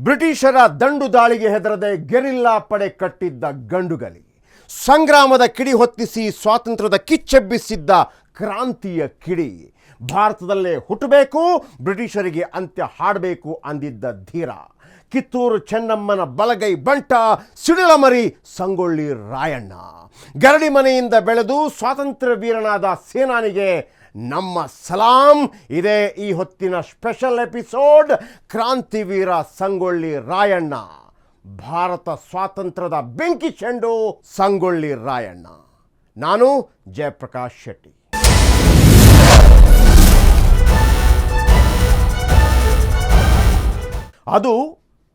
ಬ್ರಿಟಿಷರ ದಂಡು ದಾಳಿಗೆ ಹೆದರದೆ ಗೆರಿಲ್ಲಾ ಪಡೆ ಕಟ್ಟಿದ್ದ ಗಂಡುಗಲಿ, ಸಂಗ್ರಾಮದ ಕಿಡಿ ಹೊತ್ತಿಸಿ ಸ್ವಾತಂತ್ರ್ಯದ ಕಿಚ್ಚೆಬ್ಬಿಸಿದ್ದ ಕ್ರಾಂತಿಯ ಕಿಡಿ, ಭಾರತದಲ್ಲೇ ಹುಟ್ಟಬೇಕು, ಬ್ರಿಟಿಷರಿಗೆ ಅಂತ್ಯ ಹಾಡಬೇಕು ಅಂದಿದ್ದ ಧೀರ, ಕಿತ್ತೂರು ಚೆನ್ನಮ್ಮನ ಬಲಗೈ ಬಂಟ ಸಿಡಿಲಮರಿ ಸಂಗೊಳ್ಳಿ ರಾಯಣ್ಣ, ಗರಡಿ ಮನೆಯಿಂದ ಬೆಳೆದು ಸ್ವಾತಂತ್ರ್ಯ ವೀರನಾದ ಸೇನಾನಿಗೆ ನಮ್ಮ ಸಲಾಂ. ಇದೇ ಈ ಹೊತ್ತಿನ ಸ್ಪೆಷಲ್ ಎಪಿಸೋಡ್, ಕ್ರಾಂತಿವೀರ ಸಂಗೊಳ್ಳಿ ರಾಯಣ್ಣ, ಭಾರತ ಸ್ವಾತಂತ್ರ್ಯದ ಬೆಂಕಿ ಚೆಂಡು ಸಂಗೊಳ್ಳಿ ರಾಯಣ್ಣ. ನಾನು ಜಯಪ್ರಕಾಶ್ ಶೆಟ್ಟಿ. ಅದು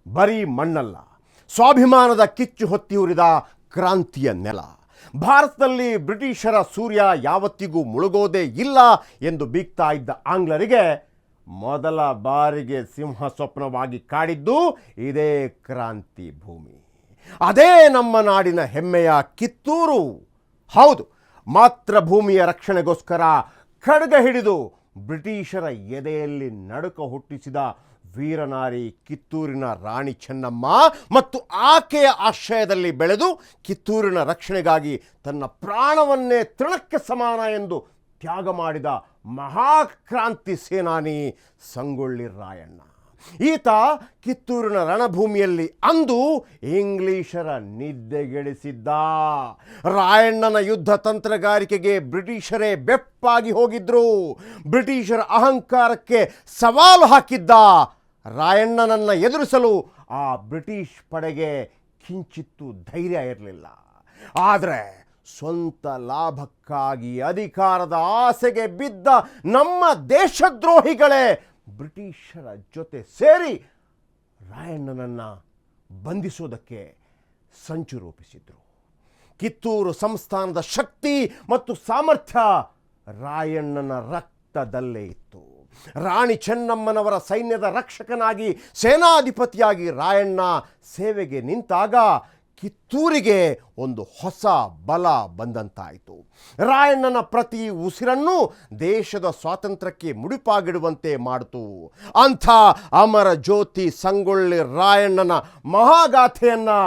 ಬರೀ ಮಣ್ಣಲ್ಲ, ಸ್ವಾಭಿಮಾನದ ಕಿಚ್ಚು ಹೊತ್ತಿ ಉರಿದ ಕ್ರಾಂತಿಯ ನೆಲ. ಭಾರತದಲ್ಲಿ ಬ್ರಿಟಿಷರ ಸೂರ್ಯ ಯಾವತ್ತಿಗೂ ಮುಳುಗೋದೇ ಇಲ್ಲ ಎಂದು ಬೀಗ್ತಾ ಇದ್ದ ಆಂಗ್ಲರಿಗೆ ಮೊದಲ ಬಾರಿಗೆ ಸಿಂಹ ಸ್ವಪ್ನವಾಗಿ ಕಾಡಿದ್ದು ಇದೇ ಕ್ರಾಂತಿ ಭೂಮಿ. ಅದೇ ನಮ್ಮ ನಾಡಿನ ಹೆಮ್ಮೆಯ ಕಿತ್ತೂರು. ಹೌದು, ಮಾತೃಭೂಮಿಯ ರಕ್ಷಣೆಗೋಸ್ಕರ ಖಡ್ಗ ಹಿಡಿದು ಬ್ರಿಟಿಷರ ಎದೆಯಲ್ಲಿ ನಡುಕ ಹುಟ್ಟಿಸಿದ ವೀರನಾರಿ ಕಿತ್ತೂರಿನ ರಾಣಿ ಚೆನ್ನಮ್ಮ ಮತ್ತು ಆಕೆಯ ಆಶ್ರಯದಲ್ಲಿ ಬೆಳೆದು ಕಿತ್ತೂರಿನ ರಕ್ಷಣೆಗಾಗಿ ತನ್ನ ಪ್ರಾಣವನ್ನೇ ತೃಣಕ್ಕೆ ಸಮಾನ ಎಂದು ತ್ಯಾಗ ಮಾಡಿದ ಮಹಾಕ್ರಾಂತಿ ಸೇನಾನಿ ಸಂಗೊಳ್ಳಿ ರಾಯಣ್ಣ. ಈತ ಕಿತ್ತೂರಿನ ರಣಭೂಮಿಯಲ್ಲಿ ಅಂದು ಇಂಗ್ಲಿಷರ ನಿದ್ದೆಗೆಡಿಸಿದ್ದ. ರಾಯಣ್ಣನ ಯುದ್ಧ ತಂತ್ರಗಾರಿಕೆಗೆ ಬ್ರಿಟಿಷರೇ ಬೆಪ್ಪಾಗಿ ಹೋಗಿದ್ರು. ಬ್ರಿಟಿಷರ ಅಹಂಕಾರಕ್ಕೆ ಸವಾಲು ಹಾಕಿದ್ದ. ರಾಯಣ್ಣನನ್ನು ಎದುರಿಸಲು ಆ ಬ್ರಿಟಿಷ್ ಪಡೆಗೆ ಕಿಂಚಿತ್ತೂ ಧೈರ್ಯ ಇರಲಿಲ್ಲ. ಆದರೆ ಸ್ವಂತ ಲಾಭಕ್ಕಾಗಿ ಅಧಿಕಾರದ ಆಸೆಗೆ ಬಿದ್ದ ನಮ್ಮ ದೇಶದ್ರೋಹಿಗಳೇ ಬ್ರಿಟಿಷರ ಜೊತೆ ಸೇರಿ ರಾಯಣ್ಣನನ್ನು ಬಂಧಿಸೋದಕ್ಕೆ ಸಂಚು ರೂಪಿಸಿದರು. ಕಿತ್ತೂರು ಸಂಸ್ಥಾನದ ಶಕ್ತಿ ಮತ್ತು ಸಾಮರ್ಥ್ಯ ರಾಯಣ್ಣನ ರಕ್ತದಲ್ಲೇ ಇತ್ತು. ರಾಣಿ ಚೆನ್ನಮ್ಮನವರ ಸೈನ್ಯದ ರಕ್ಷಕನಾಗಿ ಸೇನಾಧಿಪತಿಯಾಗಿ ರಾಯಣ್ಣ ಸೇವೆಗೆ ನಿಂತಾಗ ಕಿತ್ತೂರಿಗೆ ಒಂದು ಹೊಸ ಬಲ ಬಂದಂತಾಯಿತು. ರಾಯಣ್ಣನ ಪ್ರತಿ ಉಸಿರನ್ನು ದೇಶದ ಸ್ವಾತಂತ್ರ್ಯಕ್ಕೆ ಮುಡಿಪಾಗಿಡುವಂತೆ ಮಾಡಿತು. ಅಂಥ ಅಮರ ಜ್ಯೋತಿ ಸಂಗೊಳ್ಳಿ ರಾಯಣ್ಣನ ಮಹಾಗಾಥೆಯನ್ನು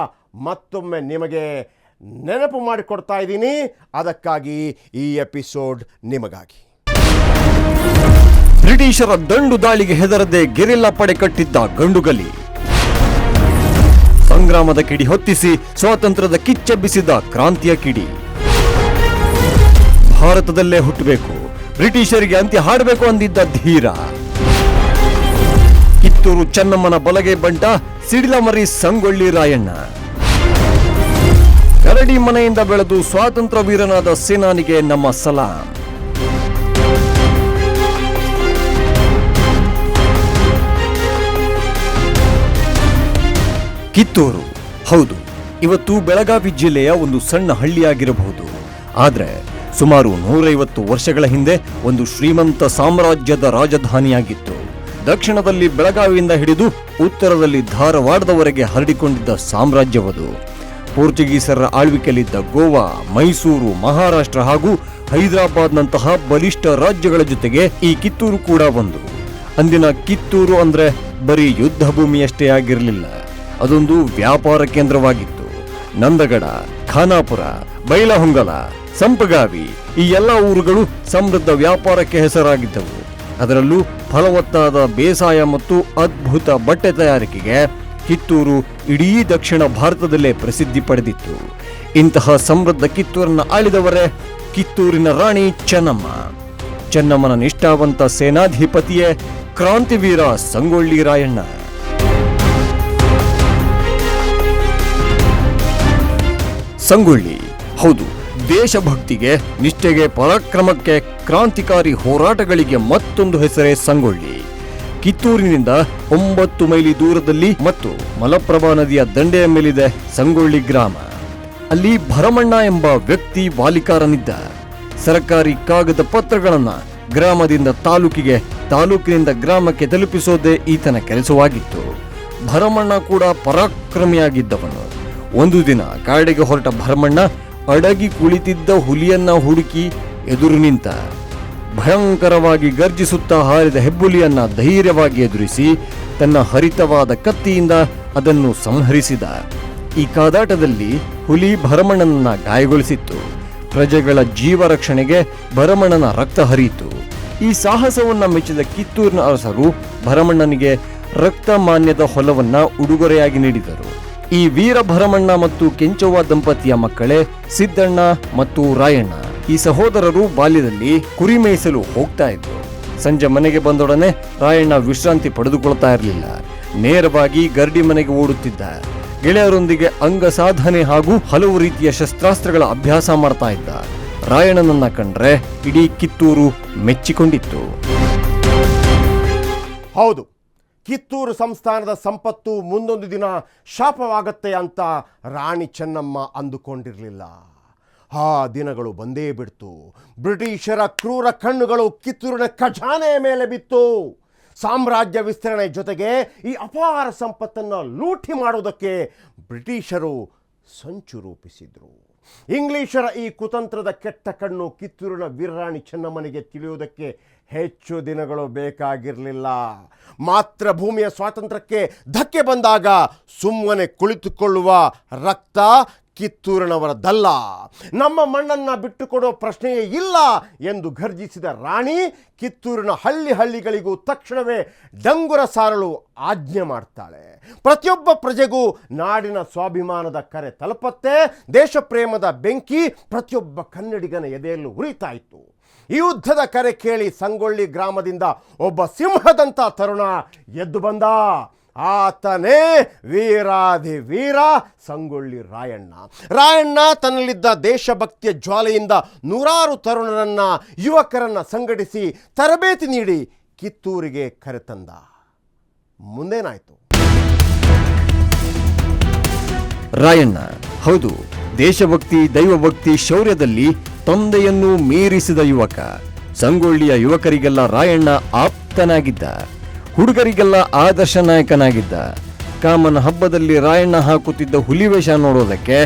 ಮತ್ತೊಮ್ಮೆ ನಿಮಗೆ ನೆನಪು ಮಾಡಿಕೊಡ್ತಾ ಇದ್ದೀನಿ. ಅದಕ್ಕಾಗಿ ಈ ಎಪಿಸೋಡ್ ನಿಮಗಾಗಿ. ಬ್ರಿಟಿಷರ ದಂಡು ದಾಳಿಗೆ ಹೆದರದೆ ಗೆರಿಲ್ಲಾ ಪಡೆ ಕಟ್ಟಿದ್ದ ಗಂಡುಗಲಿ, ಸಂಗ್ರಾಮದ ಕಿಡಿ ಹೊತ್ತಿಸಿ ಸ್ವಾತಂತ್ರ್ಯದ ಕಿಚ್ಚೆಬ್ಬಿಸಿದ ಕ್ರಾಂತಿಯ ಕಿಡಿ, ಭಾರತದಲ್ಲೇ ಹುಟ್ಟಬೇಕು, ಬ್ರಿಟಿಷರಿಗೆ ಅಂತ್ಯ ಹಾಡಬೇಕು ಅಂದಿದ್ದ ಧೀರ, ಕಿತ್ತೂರು ಚೆನ್ನಮ್ಮನ ಬಲಗೈ ಬಂಟ ಸಿಡಿಲಮರಿ ಸಂಗೊಳ್ಳಿ ರಾಯಣ್ಣ, ಗರಡಿ ಮನೆಯಿಂದ ಬೆಳೆದು ಸ್ವಾತಂತ್ರ್ಯ ವೀರನಾದ ಸೇನಾನಿಗೆ ನಮ್ಮ ಸಲಾಂ. ಕಿತ್ತೂರು, ಹೌದು, ಇವತ್ತು ಬೆಳಗಾವಿ ಜಿಲ್ಲೆಯ ಒಂದು ಸಣ್ಣ ಹಳ್ಳಿಯಾಗಿರಬಹುದು. ಆದರೆ ಸುಮಾರು 150 ವರ್ಷಗಳ ಹಿಂದೆ ಒಂದು ಶ್ರೀಮಂತ ಸಾಮ್ರಾಜ್ಯದ ರಾಜಧಾನಿಯಾಗಿತ್ತು. ದಕ್ಷಿಣದಲ್ಲಿ ಬೆಳಗಾವಿಯಿಂದ ಹಿಡಿದು ಉತ್ತರದಲ್ಲಿ ಧಾರವಾಡದವರೆಗೆ ಹರಡಿಕೊಂಡಿದ್ದ ಸಾಮ್ರಾಜ್ಯವದು. ಪೋರ್ಚುಗೀಸರ ಆಳ್ವಿಕೆಯಲ್ಲಿದ್ದ ಗೋವಾ, ಮೈಸೂರು, ಮಹಾರಾಷ್ಟ್ರ ಹಾಗೂ ಹೈದರಾಬಾದ್ನಂತಹ ಬಲಿಷ್ಠ ರಾಜ್ಯಗಳ ಜೊತೆಗೆ ಈ ಕಿತ್ತೂರು ಕೂಡ ಒಂದು. ಅಂದಿನ ಕಿತ್ತೂರು ಅಂದ್ರೆ ಬರೀ ಯುದ್ಧ ಭೂಮಿಯಷ್ಟೇ ಆಗಿರಲಿಲ್ಲ, ಅದೊಂದು ವ್ಯಾಪಾರ ಕೇಂದ್ರವಾಗಿತ್ತು. ನಂದಗಡ, ಖಾನಾಪುರ, ಬೈಲಹೊಂಗಲ, ಸಂಪಗಾವಿ ಈ ಎಲ್ಲ ಊರುಗಳು ಸಮೃದ್ಧ ವ್ಯಾಪಾರಕ್ಕೆ ಹೆಸರಾಗಿದ್ದವು. ಅದರಲ್ಲೂ ಫಲವತ್ತಾದ ಬೇಸಾಯ ಮತ್ತು ಅದ್ಭುತ ಬಟ್ಟೆ ತಯಾರಿಕೆಗೆ ಕಿತ್ತೂರು ಇಡೀ ದಕ್ಷಿಣ ಭಾರತದಲ್ಲೇ ಪ್ರಸಿದ್ಧಿ ಪಡೆದಿತ್ತು. ಇಂತಹ ಸಮೃದ್ಧ ಕಿತ್ತೂರನ್ನು ಆಳಿದವರೇ ಕಿತ್ತೂರಿನ ರಾಣಿ ಚೆನ್ನಮ್ಮ. ಚೆನ್ನಮ್ಮನ ನಿಷ್ಠಾವಂತ ಸೇನಾಧಿಪತಿಯೇ ಕ್ರಾಂತಿವೀರ ಸಂಗೊಳ್ಳಿ ರಾಯಣ್ಣ. ಸಂಗೊಳ್ಳಿ, ಹೌದು, ದೇಶಭಕ್ತಿಗೆ, ನಿಷ್ಠೆಗೆ, ಪರಾಕ್ರಮಕ್ಕೆ, ಕ್ರಾಂತಿಕಾರಿ ಹೋರಾಟಗಳಿಗೆ ಮತ್ತೊಂದು ಹೆಸರೇ ಸಂಗೊಳ್ಳಿ. ಕಿತ್ತೂರಿನಿಂದ 9 ಮೈಲಿ ದೂರದಲ್ಲಿ ಮತ್ತು ಮಲಪ್ರಭಾ ನದಿಯ ದಂಡೆಯ ಮೇಲಿದೆ ಸಂಗೊಳ್ಳಿ ಗ್ರಾಮ. ಅಲ್ಲಿ ಭರಮಣ್ಣ ಎಂಬ ವ್ಯಕ್ತಿ ವಾಲಿಕಾರನಿದ್ದ. ಸರ್ಕಾರಿ ಕಾಗದ ಪತ್ರಗಳನ್ನ ಗ್ರಾಮದಿಂದ ತಾಲೂಕಿಗೆ, ತಾಲೂಕಿನಿಂದ ಗ್ರಾಮಕ್ಕೆ ತಲುಪಿಸೋದೇ ಈತನ ಕೆಲಸವಾಗಿತ್ತು. ಭರಮಣ್ಣ ಕೂಡ ಪರಾಕ್ರಮಿಯಾಗಿದ್ದವನು. ಒಂದು ದಿನ ಕಾಡಿಗೆ ಹೊರಟ ಭರಮಣ್ಣ ಅಡಗಿ ಕುಳಿತಿದ್ದ ಹುಲಿಯನ್ನ ಹುಡುಕಿ ಎದುರು ನಿಂತ. ಭಯಂಕರವಾಗಿ ಗರ್ಜಿಸುತ್ತಾ ಹಾರಿದ ಹೆಬ್ಬುಲಿಯನ್ನ ಧೈರ್ಯವಾಗಿ ಎದುರಿಸಿ ತನ್ನ ಹರಿತವಾದ ಕತ್ತಿಯಿಂದ ಅದನ್ನು ಸಂಹರಿಸಿದ. ಈ ಕಾದಾಟದಲ್ಲಿ ಹುಲಿ ಭರಮಣ್ಣನನ್ನ ಗಾಯಗೊಳಿಸಿತ್ತು. ಪ್ರಜೆಗಳ ಜೀವ ರಕ್ಷಣೆಗೆ ಭರಮಣ್ಣನ ರಕ್ತ ಹರಿಯಿತು. ಈ ಸಾಹಸವನ್ನ ಮೆಚ್ಚಿದ ಕಿತ್ತೂರಿನ ಅರಸರು ಭರಮಣ್ಣನಿಗೆ ರಕ್ತ ಮಾನ್ಯದ ಹೊಲವನ್ನ ಉಡುಗೊರೆಯಾಗಿ ನೀಡಿದರು. ಈ ವೀರ ಭರಮಣ್ಣ ಮತ್ತು ಕೆಂಚವ್ವ ದಂಪತಿಯ ಮಕ್ಕಳೇ ಸಿದ್ದಣ್ಣ ಮತ್ತು ರಾಯಣ್ಣ. ಈ ಸಹೋದರರು ಬಾಲ್ಯದಲ್ಲಿ ಕುರಿ ಮೇಯಿಸಲು ಹೋಗ್ತಾ ಇದ್ರು. ಸಂಜೆ ಮನೆಗೆ ಬಂದೊಡನೆ ರಾಯಣ್ಣ ವಿಶ್ರಾಂತಿ ಪಡೆದುಕೊಳ್ತಾ ಇರಲಿಲ್ಲ. ನೇರವಾಗಿ ಗರಡಿ ಮನೆಗೆ ಓಡುತ್ತಿದ್ದ. ಗೆಳೆಯರೊಂದಿಗೆ ಅಂಗ ಸಾಧನೆ ಹಾಗೂ ಹಲವು ರೀತಿಯ ಶಸ್ತ್ರಾಸ್ತ್ರಗಳ ಅಭ್ಯಾಸ ಮಾಡ್ತಾ ಇದ್ದ. ರಾಯಣ್ಣನನ್ನ ಕಂಡ್ರೆ ಇಡೀ ಕಿತ್ತೂರು ಮೆಚ್ಚಿಕೊಂಡಿತ್ತು. ಹೌದು, ಕಿತ್ತೂರು ಸಂಸ್ಥಾನದ ಸಂಪತ್ತು ಮುಂದೊಂದು ದಿನ ಶಾಪವಾಗತ್ತೆ ಅಂತ ರಾಣಿ ಚೆನ್ನಮ್ಮ ಅಂದುಕೊಂಡಿರಲಿಲ್ಲ. ಆ ದಿನಗಳು ಬಂದೇ ಬಿಡ್ತು. ಬ್ರಿಟಿಷರ ಕ್ರೂರ ಕಣ್ಣುಗಳು ಕಿತ್ತೂರಿನ ಖಜಾನೆಯ ಮೇಲೆ ಬಿತ್ತು. ಸಾಮ್ರಾಜ್ಯ ವಿಸ್ತರಣೆ ಜೊತೆಗೆ ಈ ಅಪಾರ ಸಂಪತ್ತನ್ನು ಲೂಟಿ ಮಾಡುವುದಕ್ಕೆ ಬ್ರಿಟಿಷರು ಸಂಚು ರೂಪಿಸಿದರು. ಇಂಗ್ಲಿಷರ ಈ ಕುತಂತ್ರದ ಕೆಟ್ಟ ಕಣ್ಣು ಕಿತ್ತೂರಿನ ವೀರರಾಣಿ ಚೆನ್ನಮ್ಮನಿಗೆ ತಿಳಿಯುವುದಕ್ಕೆ ಹೆಚ್ಚು ದಿನಗಳು ಬೇಕಾಗಿರಲಿಲ್ಲ. ಮಾತೃಭೂಮಿಯ ಸ್ವಾತಂತ್ರ್ಯಕ್ಕೆ ಧಕ್ಕೆ ಬಂದಾಗ ಸುಮ್ಮನೆ ಕುಳಿತುಕೊಳ್ಳುವ ರಕ್ತ ಕಿತ್ತೂರಿನವರದಲ್ಲ, ನಮ್ಮ ಮಣ್ಣನ್ನು ಬಿಟ್ಟುಕೊಡೋ ಪ್ರಶ್ನೆಯೇ ಇಲ್ಲ ಎಂದು ಘರ್ಜಿಸಿದ ರಾಣಿ ಕಿತ್ತೂರಿನ ಹಳ್ಳಿಗಳಿಗೂ ತಕ್ಷಣವೇ ಡಂಗುರ ಸಾರಲು ಆಜ್ಞೆ ಮಾಡ್ತಾಳೆ. ಪ್ರತಿಯೊಬ್ಬ ಪ್ರಜೆಗೂ ನಾಡಿನ ಸ್ವಾಭಿಮಾನದ ಕರೆ ತಲುಪತ್ತೆ. ದೇಶ ಪ್ರೇಮದ ಬೆಂಕಿ ಪ್ರತಿಯೊಬ್ಬ ಕನ್ನಡಿಗನ ಎದೆಯಲ್ಲೂ ಉರಿತಾ ಇತ್ತು. ಈ ಯುದ್ಧದ ಕರೆ ಕೇಳಿ ಸಂಗೊಳ್ಳಿ ಗ್ರಾಮದಿಂದ ಒಬ್ಬ ಸಿಂಹದಂಥ ತರುಣ ಎದ್ದು ಬಂದ. ಆತನೇ ವೀರಾಧಿ ವೀರ ಸಂಗೊಳ್ಳಿ ರಾಯಣ್ಣ. ರಾಯಣ್ಣ ತನ್ನಲ್ಲಿದ್ದ ದೇಶಭಕ್ತಿಯ ಜ್ವಾಲೆಯಿಂದ ನೂರಾರು ತರುಣರನ್ನ, ಯುವಕರನ್ನ ಸಂಘಟಿಸಿ ತರಬೇತಿ ನೀಡಿ ಕಿತ್ತೂರಿಗೆ ಕರೆತಂದ. ಮುಂದೇನಾಯ್ತು? ರಾಯಣ್ಣ ಹೌದು, ದೇಶಭಕ್ತಿ, ದೈವಭಕ್ತಿ, ಶೌರ್ಯದಲ್ಲಿ ತಂದೆಯನ್ನು ಮೀರಿಸಿದ ಯುವಕ. ಸಂಗೊಳ್ಳಿಯ ಯುವಕರಿಗೆಲ್ಲ ರಾಯಣ್ಣ ಆಪ್ತನಾಗಿದ್ದ. ಹುಡುಗರಿಗೆಲ್ಲ ಆದರ್ಶ ನಾಯಕನಾಗಿದ್ದ. ಕಾಮನ ಹಬ್ಬದಲ್ಲಿ ರಾಯಣ್ಣ ಹಾಕುತ್ತಿದ್ದ ಹುಲಿವೇಷ ನೋಡೋದಕ್ಕೆ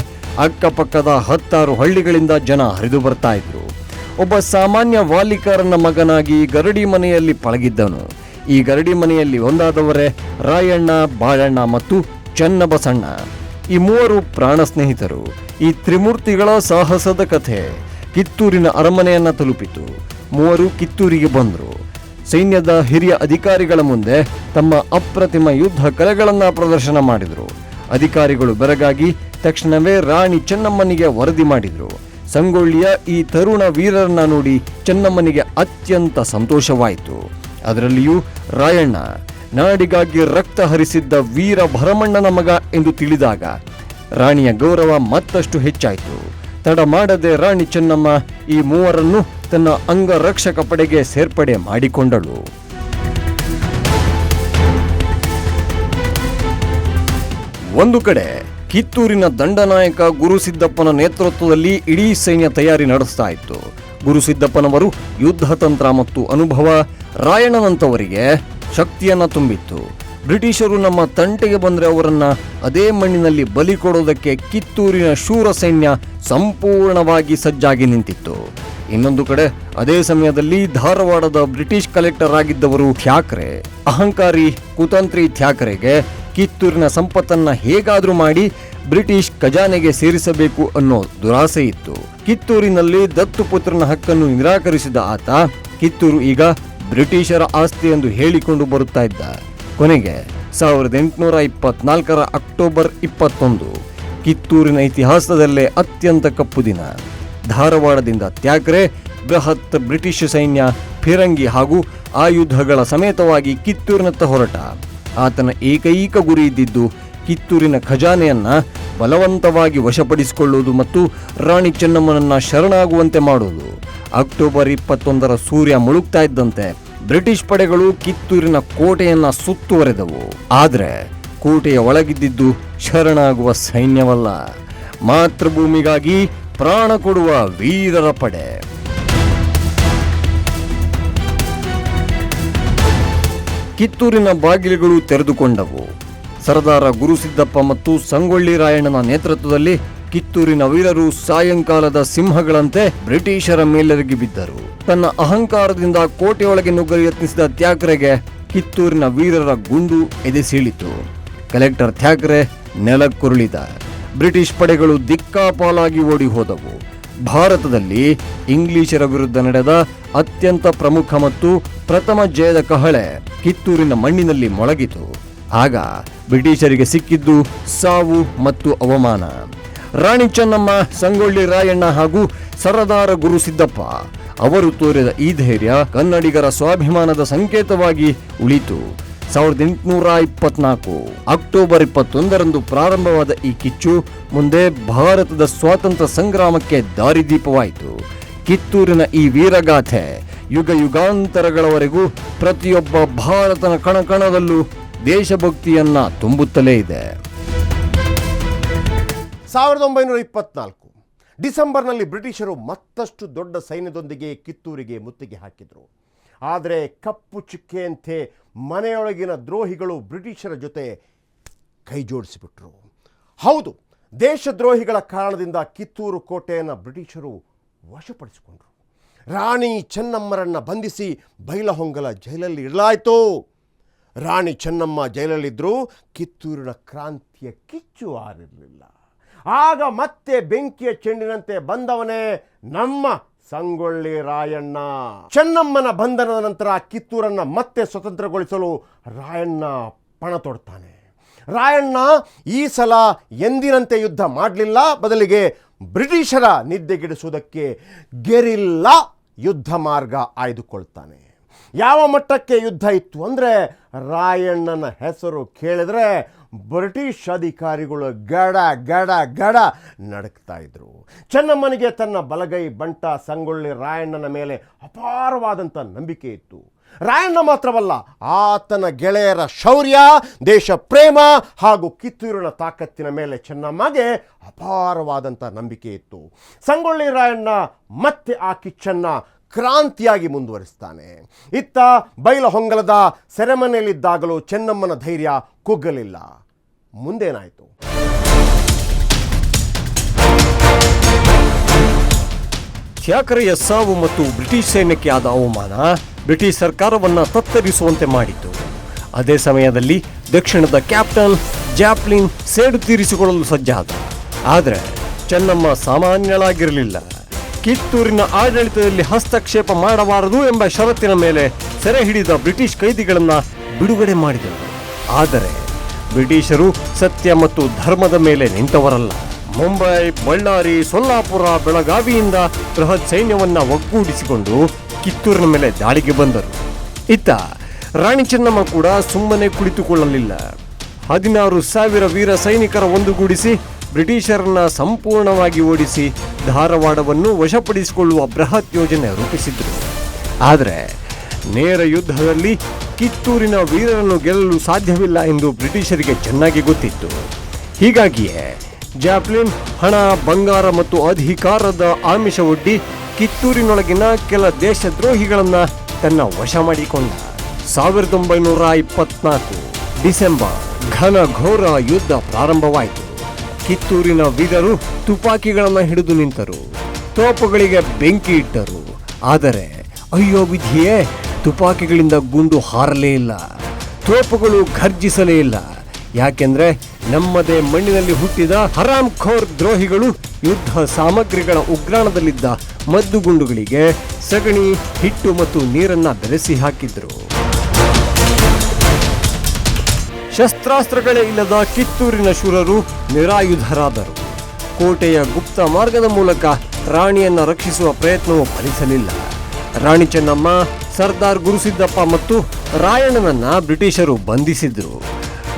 ಅಕ್ಕಪಕ್ಕದ 10 ಹಳ್ಳಿಗಳಿಂದ ಜನ ಹರಿದು ಬರ್ತಾ ಇದ್ರು. ಒಬ್ಬ ಸಾಮಾನ್ಯ ವಾಲಿಕಾರನ ಮಗನಾಗಿ ಗರಡಿ ಮನೆಯಲ್ಲಿ ಪಳಗಿದ್ದನು. ಈ ಗರಡಿ ಮನೆಯಲ್ಲಿ ಒಂದಾದವರೇ ರಾಯಣ್ಣ, ಬಾಳಣ್ಣ ಮತ್ತು ಚನ್ನಬಸಣ್ಣ. ಈ 3 ಪ್ರಾಣ ಸ್ನೇಹಿತರು. ಈ ತ್ರಿಮೂರ್ತಿಗಳ ಸಾಹಸದ ಕಥೆ ಕಿತ್ತೂರಿನ ಅರಮನೆಯನ್ನ ತಲುಪಿತು. 3 ಕಿತ್ತೂರಿಗೆ ಬಂದರು. ಸೈನ್ಯದ ಹಿರಿಯ ಅಧಿಕಾರಿಗಳ ಮುಂದೆ ತಮ್ಮ ಅಪ್ರತಿಮ ಯುದ್ಧ ಕಲೆಗಳನ್ನು ಪ್ರದರ್ಶನ ಮಾಡಿದರು. ಅಧಿಕಾರಿಗಳು ಬೆರಗಾಗಿ ತಕ್ಷಣವೇ ರಾಣಿ ಚೆನ್ನಮ್ಮನಿಗೆ ವರದಿ ಮಾಡಿದರು. ಸಂಗೊಳ್ಳಿಯ ಈ ತರುಣ ವೀರರನ್ನ ನೋಡಿ ಚೆನ್ನಮ್ಮನಿಗೆ ಅತ್ಯಂತ ಸಂತೋಷವಾಯಿತು. ಅದರಲ್ಲಿಯೂ ರಾಯಣ್ಣ ನಾಡಿಗಾಗಿ ರಕ್ತ ಹರಿಸಿದ್ದ ವೀರ ಭರಮಣ್ಣನ ಮಗ ಎಂದು ತಿಳಿದಾಗ ರಾಣಿಯ ಗೌರವ ಮತ್ತಷ್ಟು ಹೆಚ್ಚಾಯಿತು. ತಡ ಮಾಡದೆ ರಾಣಿ ಚೆನ್ನಮ್ಮ ಈ 3ರನ್ನು ತನ್ನ ಅಂಗರಕ್ಷಕ ಪಡೆಗೆ ಸೇರ್ಪಡೆ ಮಾಡಿಕೊಂಡಳು. ಒಂದು ಕಡೆ ಕಿತ್ತೂರಿನ ದಂಡನಾಯಕ ಗುರುಸಿದ್ದಪ್ಪನ ನೇತೃತ್ವದಲ್ಲಿ ಇಡೀ ಸೈನ್ಯ ತಯಾರಿ ನಡೆಸ್ತಾ ಇತ್ತು. ಗುರುಸಿದ್ದಪ್ಪನವರು ಯುದ್ಧ ತಂತ್ರ ಮತ್ತು ಅನುಭವ ರಾಯಣ್ಣನಂತವರಿಗೆ ಶಕ್ತಿಯನ್ನ ತುಂಬಿತ್ತು. ಬ್ರಿಟಿಷರು ನಮ್ಮ ತಂಟೆಗೆ ಬಂದರೆ ಅವರನ್ನ ಅದೇ ಮಣ್ಣಿನಲ್ಲಿ ಬಲಿ ಕೊಡೋದಕ್ಕೆ ಕಿತ್ತೂರಿನ ಶೂರ ಸೈನ್ಯ ಸಂಪೂರ್ಣವಾಗಿ ಸಜ್ಜಾಗಿ ನಿಂತಿತ್ತು. ಇನ್ನೊಂದು ಕಡೆ ಅದೇ ಸಮಯದಲ್ಲಿ ಧಾರವಾಡದ ಬ್ರಿಟಿಷ್ ಕಲೆಕ್ಟರ್ ಆಗಿದ್ದವರು ಥ್ಯಾಕ್ರೆ, ಅಹಂಕಾರಿ ಕುತಂತ್ರಿ ಥ್ಯಾಕ್ರೆಗೆ ಕಿತ್ತೂರಿನ ಸಂಪತ್ತನ್ನ ಹೇಗಾದ್ರೂ ಮಾಡಿ ಬ್ರಿಟಿಷ್ ಖಜಾನೆಗೆ ಸೇರಿಸಬೇಕು ಅನ್ನೋ ದುರಾಸೆ ಇತ್ತು. ಕಿತ್ತೂರಿನಲ್ಲಿ ದತ್ತುಪುತ್ರನ ಹಕ್ಕನ್ನು ನಿರಾಕರಿಸಿದ ಆತ ಕಿತ್ತೂರು ಈಗ ಬ್ರಿಟಿಷರ ಆಸ್ತಿ ಎಂದು ಹೇಳಿಕೊಂಡು ಬರುತ್ತಾ ಇದ್ದ. ಕೊನೆಗೆ 1824 ಅಕ್ಟೋಬರ್ 21 ಕಿತ್ತೂರಿನ ಇತಿಹಾಸದಲ್ಲೇ ಅತ್ಯಂತ ಕಪ್ಪು ದಿನ. ಧಾರವಾಡದಿಂದ ಥ್ಯಾಕ್ರೆ ಬೃಹತ್ ಬ್ರಿಟಿಷ್ ಸೈನ್ಯ, ಫಿರಂಗಿ ಹಾಗೂ ಆಯುಧಗಳ ಸಮೇತವಾಗಿ ಕಿತ್ತೂರಿನತ್ತ ಹೊರಟ. ಆತನ ಏಕೈಕ ಗುರಿ ಇದ್ದಿದ್ದು ಕಿತ್ತೂರಿನ ಖಜಾನೆಯನ್ನ ಬಲವಂತವಾಗಿ ವಶಪಡಿಸಿಕೊಳ್ಳುವುದು ಮತ್ತು ರಾಣಿ ಚೆನ್ನಮ್ಮನನ್ನ ಶರಣಾಗುವಂತೆ ಮಾಡುವುದು. ಅಕ್ಟೋಬರ್ 21 ಸೂರ್ಯ ಮುಳುಗ್ತಾ ಇದ್ದಂತೆ ಬ್ರಿಟಿಷ್ ಪಡೆಗಳು ಕಿತ್ತೂರಿನ ಕೋಟೆಯನ್ನ ಸುತ್ತುವರೆದವು. ಆದ್ರೆ ಕೋಟೆಯ ಒಳಗಿದ್ದಿದ್ದು ಶರಣಾಗುವ ಸೈನ್ಯವಲ್ಲ, ಮಾತೃಭೂಮಿಗಾಗಿ ಪ್ರಾಣ ಕೊಡುವ ವೀರರ ಪಡೆ. ಕಿತ್ತೂರಿನ ಬಾಗಿಲುಗಳು ತೆರೆದುಕೊಂಡವು. ಸರದಾರ ಗುರುಸಿದ್ದಪ್ಪ ಮತ್ತು ಸಂಗೊಳ್ಳಿ ರಾಯಣ್ಣನ ನೇತೃತ್ವದಲ್ಲಿ ಕಿತ್ತೂರಿನ ವೀರರು ಸಾಯಂಕಾಲದ ಸಿಂಹಗಳಂತೆ ಬ್ರಿಟಿಷರ ಮೇಲೆರಗಿ ಬಿದ್ದರು. ತನ್ನ ಅಹಂಕಾರದಿಂದ ಕೋಟೆಯೊಳಗೆ ನುಗ್ಗಲು ಯತ್ನಿಸಿದ ಥ್ಯಾಕ್ರೆಗೆ ಕಿತ್ತೂರಿನ ವೀರರ ಗುಂಡು ಎದೆಸೀಳಿತು. ಕಲೆಕ್ಟರ್ ಥ್ಯಾಕ್ರೆ ನೆಲಕ್ಕುರುಳಿದ. ಬ್ರಿಟಿಷ್ ಪಡೆಗಳು ದಿಕ್ಕಾಪಾಲಾಗಿ ಓಡಿ ಹೋದವು. ಭಾರತದಲ್ಲಿ ಇಂಗ್ಲಿಷರ ವಿರುದ್ಧ ನಡೆದ ಅತ್ಯಂತ ಪ್ರಮುಖ ಮತ್ತು ಪ್ರಥಮ ಜಯದ ಕಹಳೆ ಕಿತ್ತೂರಿನ ಮಣ್ಣಿನಲ್ಲಿ ಮೊಳಗಿತು. ಆಗ ಬ್ರಿಟಿಷರಿಗೆ ಸಿಕ್ಕಿದ್ದು ಸಾವು ಮತ್ತು ಅವಮಾನ. ರಾಣಿ ಚೆನ್ನಮ್ಮ, ಸಂಗೊಳ್ಳಿ ರಾಯಣ್ಣ ಹಾಗೂ ಸರದಾರ ಗುರುಸಿದ್ದಪ್ಪ ಅವರು ತೋರಿದ ಈ ಧೈರ್ಯ ಕನ್ನಡಿಗರ ಸ್ವಾಭಿಮಾನದ ಸಂಕೇತವಾಗಿ ಉಳಿತು. 1824 ಅಕ್ಟೋಬರ್ 21ರಂದು ಪ್ರಾರಂಭವಾದ ಈ ಕಿಚ್ಚು ಮುಂದೆ ಭಾರತದ ಸ್ವಾತಂತ್ರ್ಯ ಸಂಗ್ರಾಮಕ್ಕೆ ದಾರಿದೀಪವಾಯಿತು. ಕಿತ್ತೂರಿನ ಈ ವೀರಗಾಥೆ ಯುಗ ಯುಗಾಂತರಗಳವರೆಗೂ ಪ್ರತಿಯೊಬ್ಬ ಭಾರತನ ಕಣಕಣದಲ್ಲೂ ದೇಶಭಕ್ತಿಯನ್ನ ತುಂಬುತ್ತಲೇ ಇದೆ. 1924 ಡಿಸೆಂಬರ್ನಲ್ಲಿ ಬ್ರಿಟಿಷರು ಮತ್ತಷ್ಟು ದೊಡ್ಡ ಸೈನ್ಯದೊಂದಿಗೆ ಕಿತ್ತೂರಿಗೆ ಮುತ್ತಿಗೆ ಹಾಕಿದರು. ಆದರೆ ಕಪ್ಪು ಚುಕ್ಕೆಯಂತೆ ಮನೆಯೊಳಗಿನ ದ್ರೋಹಿಗಳು ಬ್ರಿಟಿಷರ ಜೊತೆ ಕೈ ಜೋಡಿಸಿಬಿಟ್ರು. ಹೌದು, ದೇಶದ್ರೋಹಿಗಳ ಕಾರಣದಿಂದ ಕಿತ್ತೂರು ಕೋಟೆಯನ್ನು ಬ್ರಿಟಿಷರು ವಶಪಡಿಸಿಕೊಂಡ್ರು. ರಾಣಿ ಚೆನ್ನಮ್ಮರನ್ನು ಬಂಧಿಸಿ ಬೈಲಹೊಂಗಲ ಜೈಲಲ್ಲಿ ಇಡಲಾಯಿತು. ರಾಣಿ ಚೆನ್ನಮ್ಮ ಜೈಲಲ್ಲಿದ್ದರೂ ಕಿತ್ತೂರಿನ ಕ್ರಾಂತಿಯ ಕಿಚ್ಚು ಆರಿರಲಿಲ್ಲ. ಆಗ ಮತ್ತೆ ಬೆಂಕಿಯ ಚೆಂಡಿನಂತೆ ಬಂದವನೇ ನಮ್ಮ ಸಂಗೊಳ್ಳಿ ರಾಯಣ್ಣ. ಚೆನ್ನಮ್ಮನ ಬಂಧನದ ನಂತರ ಕಿತ್ತೂರನ್ನ ಮತ್ತೆ ಸ್ವತಂತ್ರಗೊಳಿಸಲು ರಾಯಣ್ಣ ಪಣ ತೊಡ್ತಾನೆ. ರಾಯಣ್ಣ ಈ ಸಲ ಎಂದಿನಂತೆ ಯುದ್ಧ ಮಾಡಲಿಲ್ಲ, ಬದಲಿಗೆ ಬ್ರಿಟಿಷರ ನಿದ್ದೆಗೆಡಿಸುವುದಕ್ಕೆ ಗೆರಿಲ್ಲಾ ಯುದ್ಧ ಮಾರ್ಗ ಆಯ್ದುಕೊಳ್ತಾನೆ. ಯಾವ ಮಟ್ಟಕ್ಕೆ ಯುದ್ಧ ಇತ್ತು ಅಂದರೆ, ರಾಯಣ್ಣನ ಹೆಸರು ಕೇಳಿದ್ರೆ ಬ್ರಿಟಿಷ್ ಅಧಿಕಾರಿಗಳು ಗಡ ಗಡ ಗಡ ನಡುಕ್ತಾ ಇದ್ರು. ಚೆನ್ನಮ್ಮನಿಗೆ ತನ್ನ ಬಲಗೈ ಬಂಟ ಸಂಗೊಳ್ಳಿ ರಾಯಣ್ಣನ ಮೇಲೆ ಅಪಾರವಾದಂಥ ನಂಬಿಕೆ ಇತ್ತು. ರಾಯಣ್ಣ ಮಾತ್ರವಲ್ಲ, ಆತನ ಗೆಳೆಯರ ಶೌರ್ಯ, ದೇಶ ಪ್ರೇಮ ಹಾಗೂ ಕಿತ್ತೂರಿನ ತಾಕತ್ತಿನ ಮೇಲೆ ಚೆನ್ನಮ್ಮಗೆ ಅಪಾರವಾದಂಥ ನಂಬಿಕೆ ಇತ್ತು. ಸಂಗೊಳ್ಳಿ ರಾಯಣ್ಣ ಮತ್ತೆ ಆ ಕಿಚ್ಚನ್ನ ಕ್ರಾಂತಿಯಾಗಿ ಮುಂದುವರಿಸ್ತಾನೆ. ಇತ್ತ ಬೈಲಹೊಂಗಲದ ಸೆರೆಮನೆಯಲ್ಲಿದ್ದಾಗಲೂ ಚೆನ್ನಮ್ಮನ ಧೈರ್ಯ ಕುಗ್ಗಲಿಲ್ಲ. ಮುಂದೇನಾಯಿತು? ಥ್ಯಾಕ್ರೆಯ ಸಾವು ಮತ್ತು ಬ್ರಿಟಿಷ್ ಸೈನ್ಯಕ್ಕೆ ಆದ ಅವಮಾನ ಬ್ರಿಟಿಷ್ ಸರ್ಕಾರವನ್ನು ತತ್ತರಿಸುವಂತೆ ಮಾಡಿತು. ಅದೇ ಸಮಯದಲ್ಲಿ ದಕ್ಷಿಣದ ಕ್ಯಾಪ್ಟನ್ ಜಾಪ್ಲಿನ್ ಸೇಡು ತೀರಿಸಿಕೊಳ್ಳಲು ಸಜ್ಜಾದ. ಆದರೆ ಚೆನ್ನಮ್ಮ ಸಾಮಾನ್ಯಳಾಗಿರಲಿಲ್ಲ. ಕಿತ್ತೂರಿನ ಆಡಳಿತದಲ್ಲಿ ಹಸ್ತಕ್ಷೇಪ ಮಾಡಬಾರದು ಎಂಬ ಷರತ್ತಿನ ಮೇಲೆ ಸೆರೆ ಹಿಡಿದ ಬ್ರಿಟಿಷ್ ಕೈದಿಗಳನ್ನು ಬಿಡುಗಡೆ ಮಾಡಿದರು. ಆದರೆ ಬ್ರಿಟಿಷರು ಸತ್ಯ ಮತ್ತು ಧರ್ಮದ ಮೇಲೆ ನಿಂತವರಲ್ಲ. ಮುಂಬೈ, ಬಳ್ಳಾರಿ, ಸೊಲ್ಲಾಪುರ, ಬೆಳಗಾವಿಯಿಂದ ಬೃಹತ್ ಸೈನ್ಯವನ್ನ ಒಗ್ಗೂಡಿಸಿಕೊಂಡು ಕಿತ್ತೂರಿನ ಮೇಲೆ ದಾಳಿಗೆ ಬಂದರು. ಇತ್ತ ರಾಣಿ ಚೆನ್ನಮ್ಮ ಕೂಡ ಸುಮ್ಮನೆ ಕುಳಿತುಕೊಳ್ಳಲಿಲ್ಲ. 16,000 ವೀರ ಸೈನಿಕರ ಒಂದುಗೂಡಿಸಿ ಬ್ರಿಟಿಷರನ್ನ ಸಂಪೂರ್ಣವಾಗಿ ಓಡಿಸಿ ಧಾರವಾಡವನ್ನು ವಶಪಡಿಸಿಕೊಳ್ಳುವ ಬೃಹತ್ ಯೋಜನೆ ರೂಪಿಸಿದ್ರು. ಆದರೆ ನೇರ ಯುದ್ಧದಲ್ಲಿ ಕಿತ್ತೂರಿನ ವೀರರನ್ನು ಗೆಲ್ಲಲು ಸಾಧ್ಯವಿಲ್ಲ ಎಂದು ಬ್ರಿಟಿಷರಿಗೆ ಚೆನ್ನಾಗಿ ಗೊತ್ತಿತ್ತು. ಹೀಗಾಗಿಯೇ ಜಾಪ್ಲಿನ್ ಹಣ, ಬಂಗಾರ ಮತ್ತು ಅಧಿಕಾರದ ಆಮಿಷ ಒಡ್ಡಿ ಕಿತ್ತೂರಿನೊಳಗಿನ ಕೆಲ ದೇಶದ್ರೋಹಿಗಳನ್ನ ತನ್ನ ವಶ ಮಾಡಿಕೊಂಡ. 1924 ಡಿಸೆಂಬರ್ ಘನ ಘೋರ ಯುದ್ಧ ಪ್ರಾರಂಭವಾಯಿತು. ಕಿತ್ತೂರಿನ ವೀರರು ತುಪಾಕಿಗಳನ್ನು ಹಿಡಿದು ನಿಂತರು, ತೋಪುಗಳಿಗೆ ಬೆಂಕಿ ಇಟ್ಟರು. ಆದರೆ ಅಯ್ಯೋ ವಿಧಿಯೇ, ತುಪಾಕಿಗಳಿಂದ ಗುಂಡು ಹಾರಲೇ ಇಲ್ಲ, ತೋಪುಗಳು ಘರ್ಜಿಸಲೇ ಇಲ್ಲ. ಯಾಕೆಂದ್ರೆ ನಮ್ಮದೇ ಮಣ್ಣಿನಲ್ಲಿ ಹುಟ್ಟಿದ ಹರಾಮ್ ಖೋರ್ ದ್ರೋಹಿಗಳು ಯುದ್ಧ ಸಾಮಗ್ರಿಗಳ ಉಗ್ರಾಣದಲ್ಲಿದ್ದ ಮದ್ದುಗುಂಡುಗಳಿಗೆ ಸಗಣಿ, ಹಿಟ್ಟು ಮತ್ತು ನೀರನ್ನ ಬೆರೆಸಿ ಹಾಕಿದ್ರು. ಶಸ್ತ್ರಾಸ್ತ್ರಗಳೇ ಇಲ್ಲದ ಕಿತ್ತೂರಿನ ಶೂರರು ನಿರಾಯುಧರಾದರು. ಕೋಟೆಯ ಗುಪ್ತ ಮಾರ್ಗದ ಮೂಲಕ ರಾಣಿಯನ್ನ ರಕ್ಷಿಸುವ ಪ್ರಯತ್ನವೂ ಫಲಿಸಲಿಲ್ಲ. ರಾಣಿ ಚೆನ್ನಮ್ಮ, ಸರ್ದಾರ್ ಗುರುಸಿದ್ದಪ್ಪ ಮತ್ತು ರಾಯಣ್ಣನನ್ನ ಬ್ರಿಟಿಷರು ಬಂಧಿಸಿದ್ರು.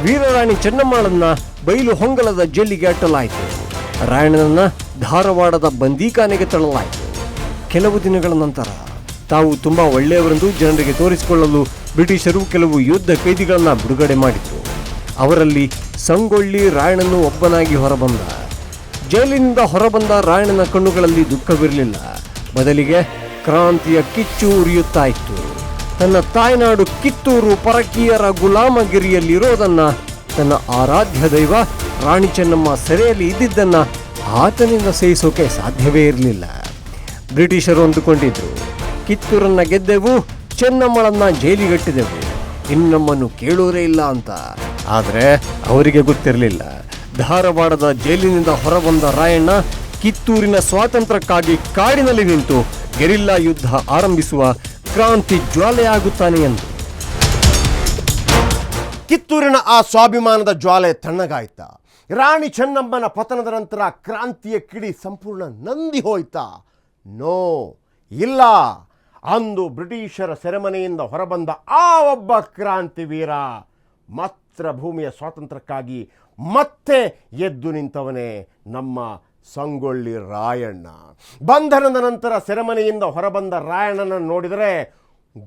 ವೀರರಾಣಿ ಚೆನ್ನಮ್ಮಳನ್ನ ಬೈಲಹೊಂಗಲದ ಜೈಲಿಗೆ ಅಟ್ಟಲಾಯಿತು. ರಾಯಣ್ಣನನ್ನ ಧಾರವಾಡದ ಬಂದೀಖಾನೆಗೆ ತಳ್ಳಲಾಯಿತು. ಕೆಲವು ದಿನಗಳ ನಂತರ ತಾವು ತುಂಬಾ ಒಳ್ಳೆಯವರೆಂದು ಜನರಿಗೆ ತೋರಿಸಿಕೊಳ್ಳಲು ಬ್ರಿಟಿಷರು ಕೆಲವು ಯುದ್ಧ ಕೈದಿಗಳನ್ನ ಬಿಡುಗಡೆ ಮಾಡಿದ್ರು. ಅವರಲ್ಲಿ ಸಂಗೊಳ್ಳಿ ರಾಯಣ್ಣನು ಒಬ್ಬನಾಗಿ ಹೊರಬಂದ. ಜೈಲಿನಿಂದ ಹೊರಬಂದ ರಾಯಣ್ಣನ ಕಣ್ಣುಗಳಲ್ಲಿ ದುಃಖವಿರಲಿಲ್ಲ, ಬದಲಿಗೆ ಕ್ರಾಂತಿಯ ಕಿಚ್ಚು ಉರಿಯುತ್ತಾ ಇತ್ತು. ತನ್ನ ತಾಯ್ನಾಡು ಕಿತ್ತೂರು ಪರಕೀಯರ ಗುಲಾಮಗಿರಿಯಲ್ಲಿರೋದನ್ನ, ತನ್ನ ಆರಾಧ್ಯ ದೈವ ರಾಣಿ ಚೆನ್ನಮ್ಮ ಸೆರೆಯಲ್ಲಿ ಇದ್ದಿದ್ದನ್ನ ಆತನಿಂದ ಸಹಿಸೋಕೆ ಸಾಧ್ಯವೇ ಇರಲಿಲ್ಲ. ಬ್ರಿಟಿಷರು ಅಂದುಕೊಂಡಿದ್ರು, ಕಿತ್ತೂರನ್ನ ಗೆದ್ದೆವು, ಚೆನ್ನಮ್ಮಳನ್ನ ಜೈಲಿಗಟ್ಟಿದೆವು, ಇನ್ನು ನಮ್ಮನ್ನು ಕೇಳೋರೇ ಇಲ್ಲ ಅಂತ. ಆದರೆ ಅವರಿಗೆ ಗೊತ್ತಿರಲಿಲ್ಲ, ಧಾರವಾಡದ ಜೈಲಿನಿಂದ ಹೊರಬಂದ ರಾಯಣ್ಣ ಕಿತ್ತೂರಿನ ಸ್ವಾತಂತ್ರ್ಯಕ್ಕಾಗಿ ಕಾಡಿನಲ್ಲಿ ನಿಂತು ಗೆರಿಲ್ಲಾ ಯುದ್ಧ ಆರಂಭಿಸುವ ಕ್ರಾಂತಿ ಜ್ವಾಲೆಯಾಗುತ್ತಾನೆ ಎಂದು. ಕಿತ್ತೂರಿನ ಆ ಸ್ವಾಭಿಮಾನದ ಜ್ವಾಲೆ ತಣ್ಣಗಾಯ್ತ. ರಾಣಿ ಚೆನ್ನಮ್ಮನ ಪತನದ ನಂತರ ಕ್ರಾಂತಿಯ ಕಿಡಿ ಸಂಪೂರ್ಣ ನಂದಿ ಹೋಯ್ತಾ? ನೋ, ಇಲ್ಲ. ಅಂದು ಬ್ರಿಟಿಷರ ಸೆರೆಮನೆಯಿಂದ ಹೊರಬಂದ ಆ ಒಬ್ಬ ಕ್ರಾಂತಿವೀರ ಮಾತೃಭೂಮಿಯ ಸ್ವಾತಂತ್ರ್ಯಕ್ಕಾಗಿ ಮತ್ತೆ ಎದ್ದು ನಿಂತವನೇ ನಮ್ಮ ಸಂಗೊಳ್ಳಿ ರಾಯಣ್ಣ. ಬಂಧನದ ನಂತರ ಸೆರೆಮನೆಯಿಂದ ಹೊರಬಂದ ರಾಯಣ್ಣನನ್ನು ನೋಡಿದರೆ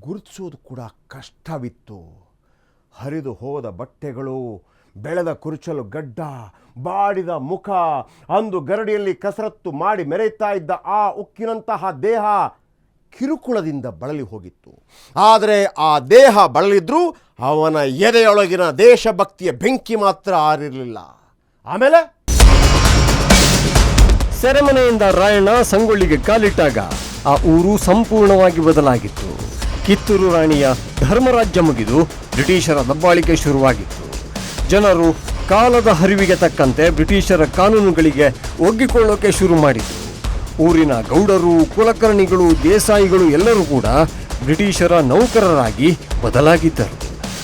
ಗುರುತಿಸೋದು ಕೂಡ ಕಷ್ಟವಿತ್ತು. ಹರಿದು ಹೋದ ಬಟ್ಟೆಗಳು, ಬೆಳೆದ ಕುರುಚಲು ಗಡ್ಡ, ಬಾಡಿದ ಮುಖ, ಅಂದು ಗರಡಿಯಲ್ಲಿ ಕಸರತ್ತು ಮಾಡಿ ಮೆರೆಯುತ್ತಾ ಇದ್ದ ಆ ಉಕ್ಕಿನಂತಹ ದೇಹ ಕಿರುಕುಳದಿಂದ ಬಳಲಿ ಹೋಗಿತ್ತು. ಆದರೆ ಆ ದೇಹ ಬಳಲಿದ್ರೂ ಅವನ ಎದೆಯೊಳಗಿನ ದೇಶಭಕ್ತಿಯ ಬೆಂಕಿ ಮಾತ್ರ ಆರಿರಲಿಲ್ಲ. ಆಮೇಲೆ ಸೆರೆಮನೆಯಿಂದ ರಾಯಣ್ಣ ಸಂಗೊಳ್ಳಿಗೆ ಕಾಲಿಟ್ಟಾಗ ಆ ಊರು ಸಂಪೂರ್ಣವಾಗಿ ಬದಲಾಗಿತ್ತು. ಕಿತ್ತೂರು ರಾಣಿಯ ಧರ್ಮರಾಜ್ಯ ಮುಗಿದು ಬ್ರಿಟಿಷರ ದಬ್ಬಾಳಿಕೆ ಶುರುವಾಗಿತ್ತು. ಜನರು ಕಾಲದ ಹರಿವಿಗೆ ತಕ್ಕಂತೆ ಬ್ರಿಟಿಷರ ಕಾನೂನುಗಳಿಗೆ ಒಗ್ಗಿಕೊಳ್ಳೋಕೆ ಶುರು ಮಾಡಿದರು. ಊರಿನ ಗೌಡರು, ಕುಲಕರ್ಣಿಗಳು, ದೇಸಾಯಿಗಳು ಎಲ್ಲರೂ ಕೂಡ ಬ್ರಿಟಿಷರ ನೌಕರರಾಗಿ ಬದಲಾಗಿದ್ದರು.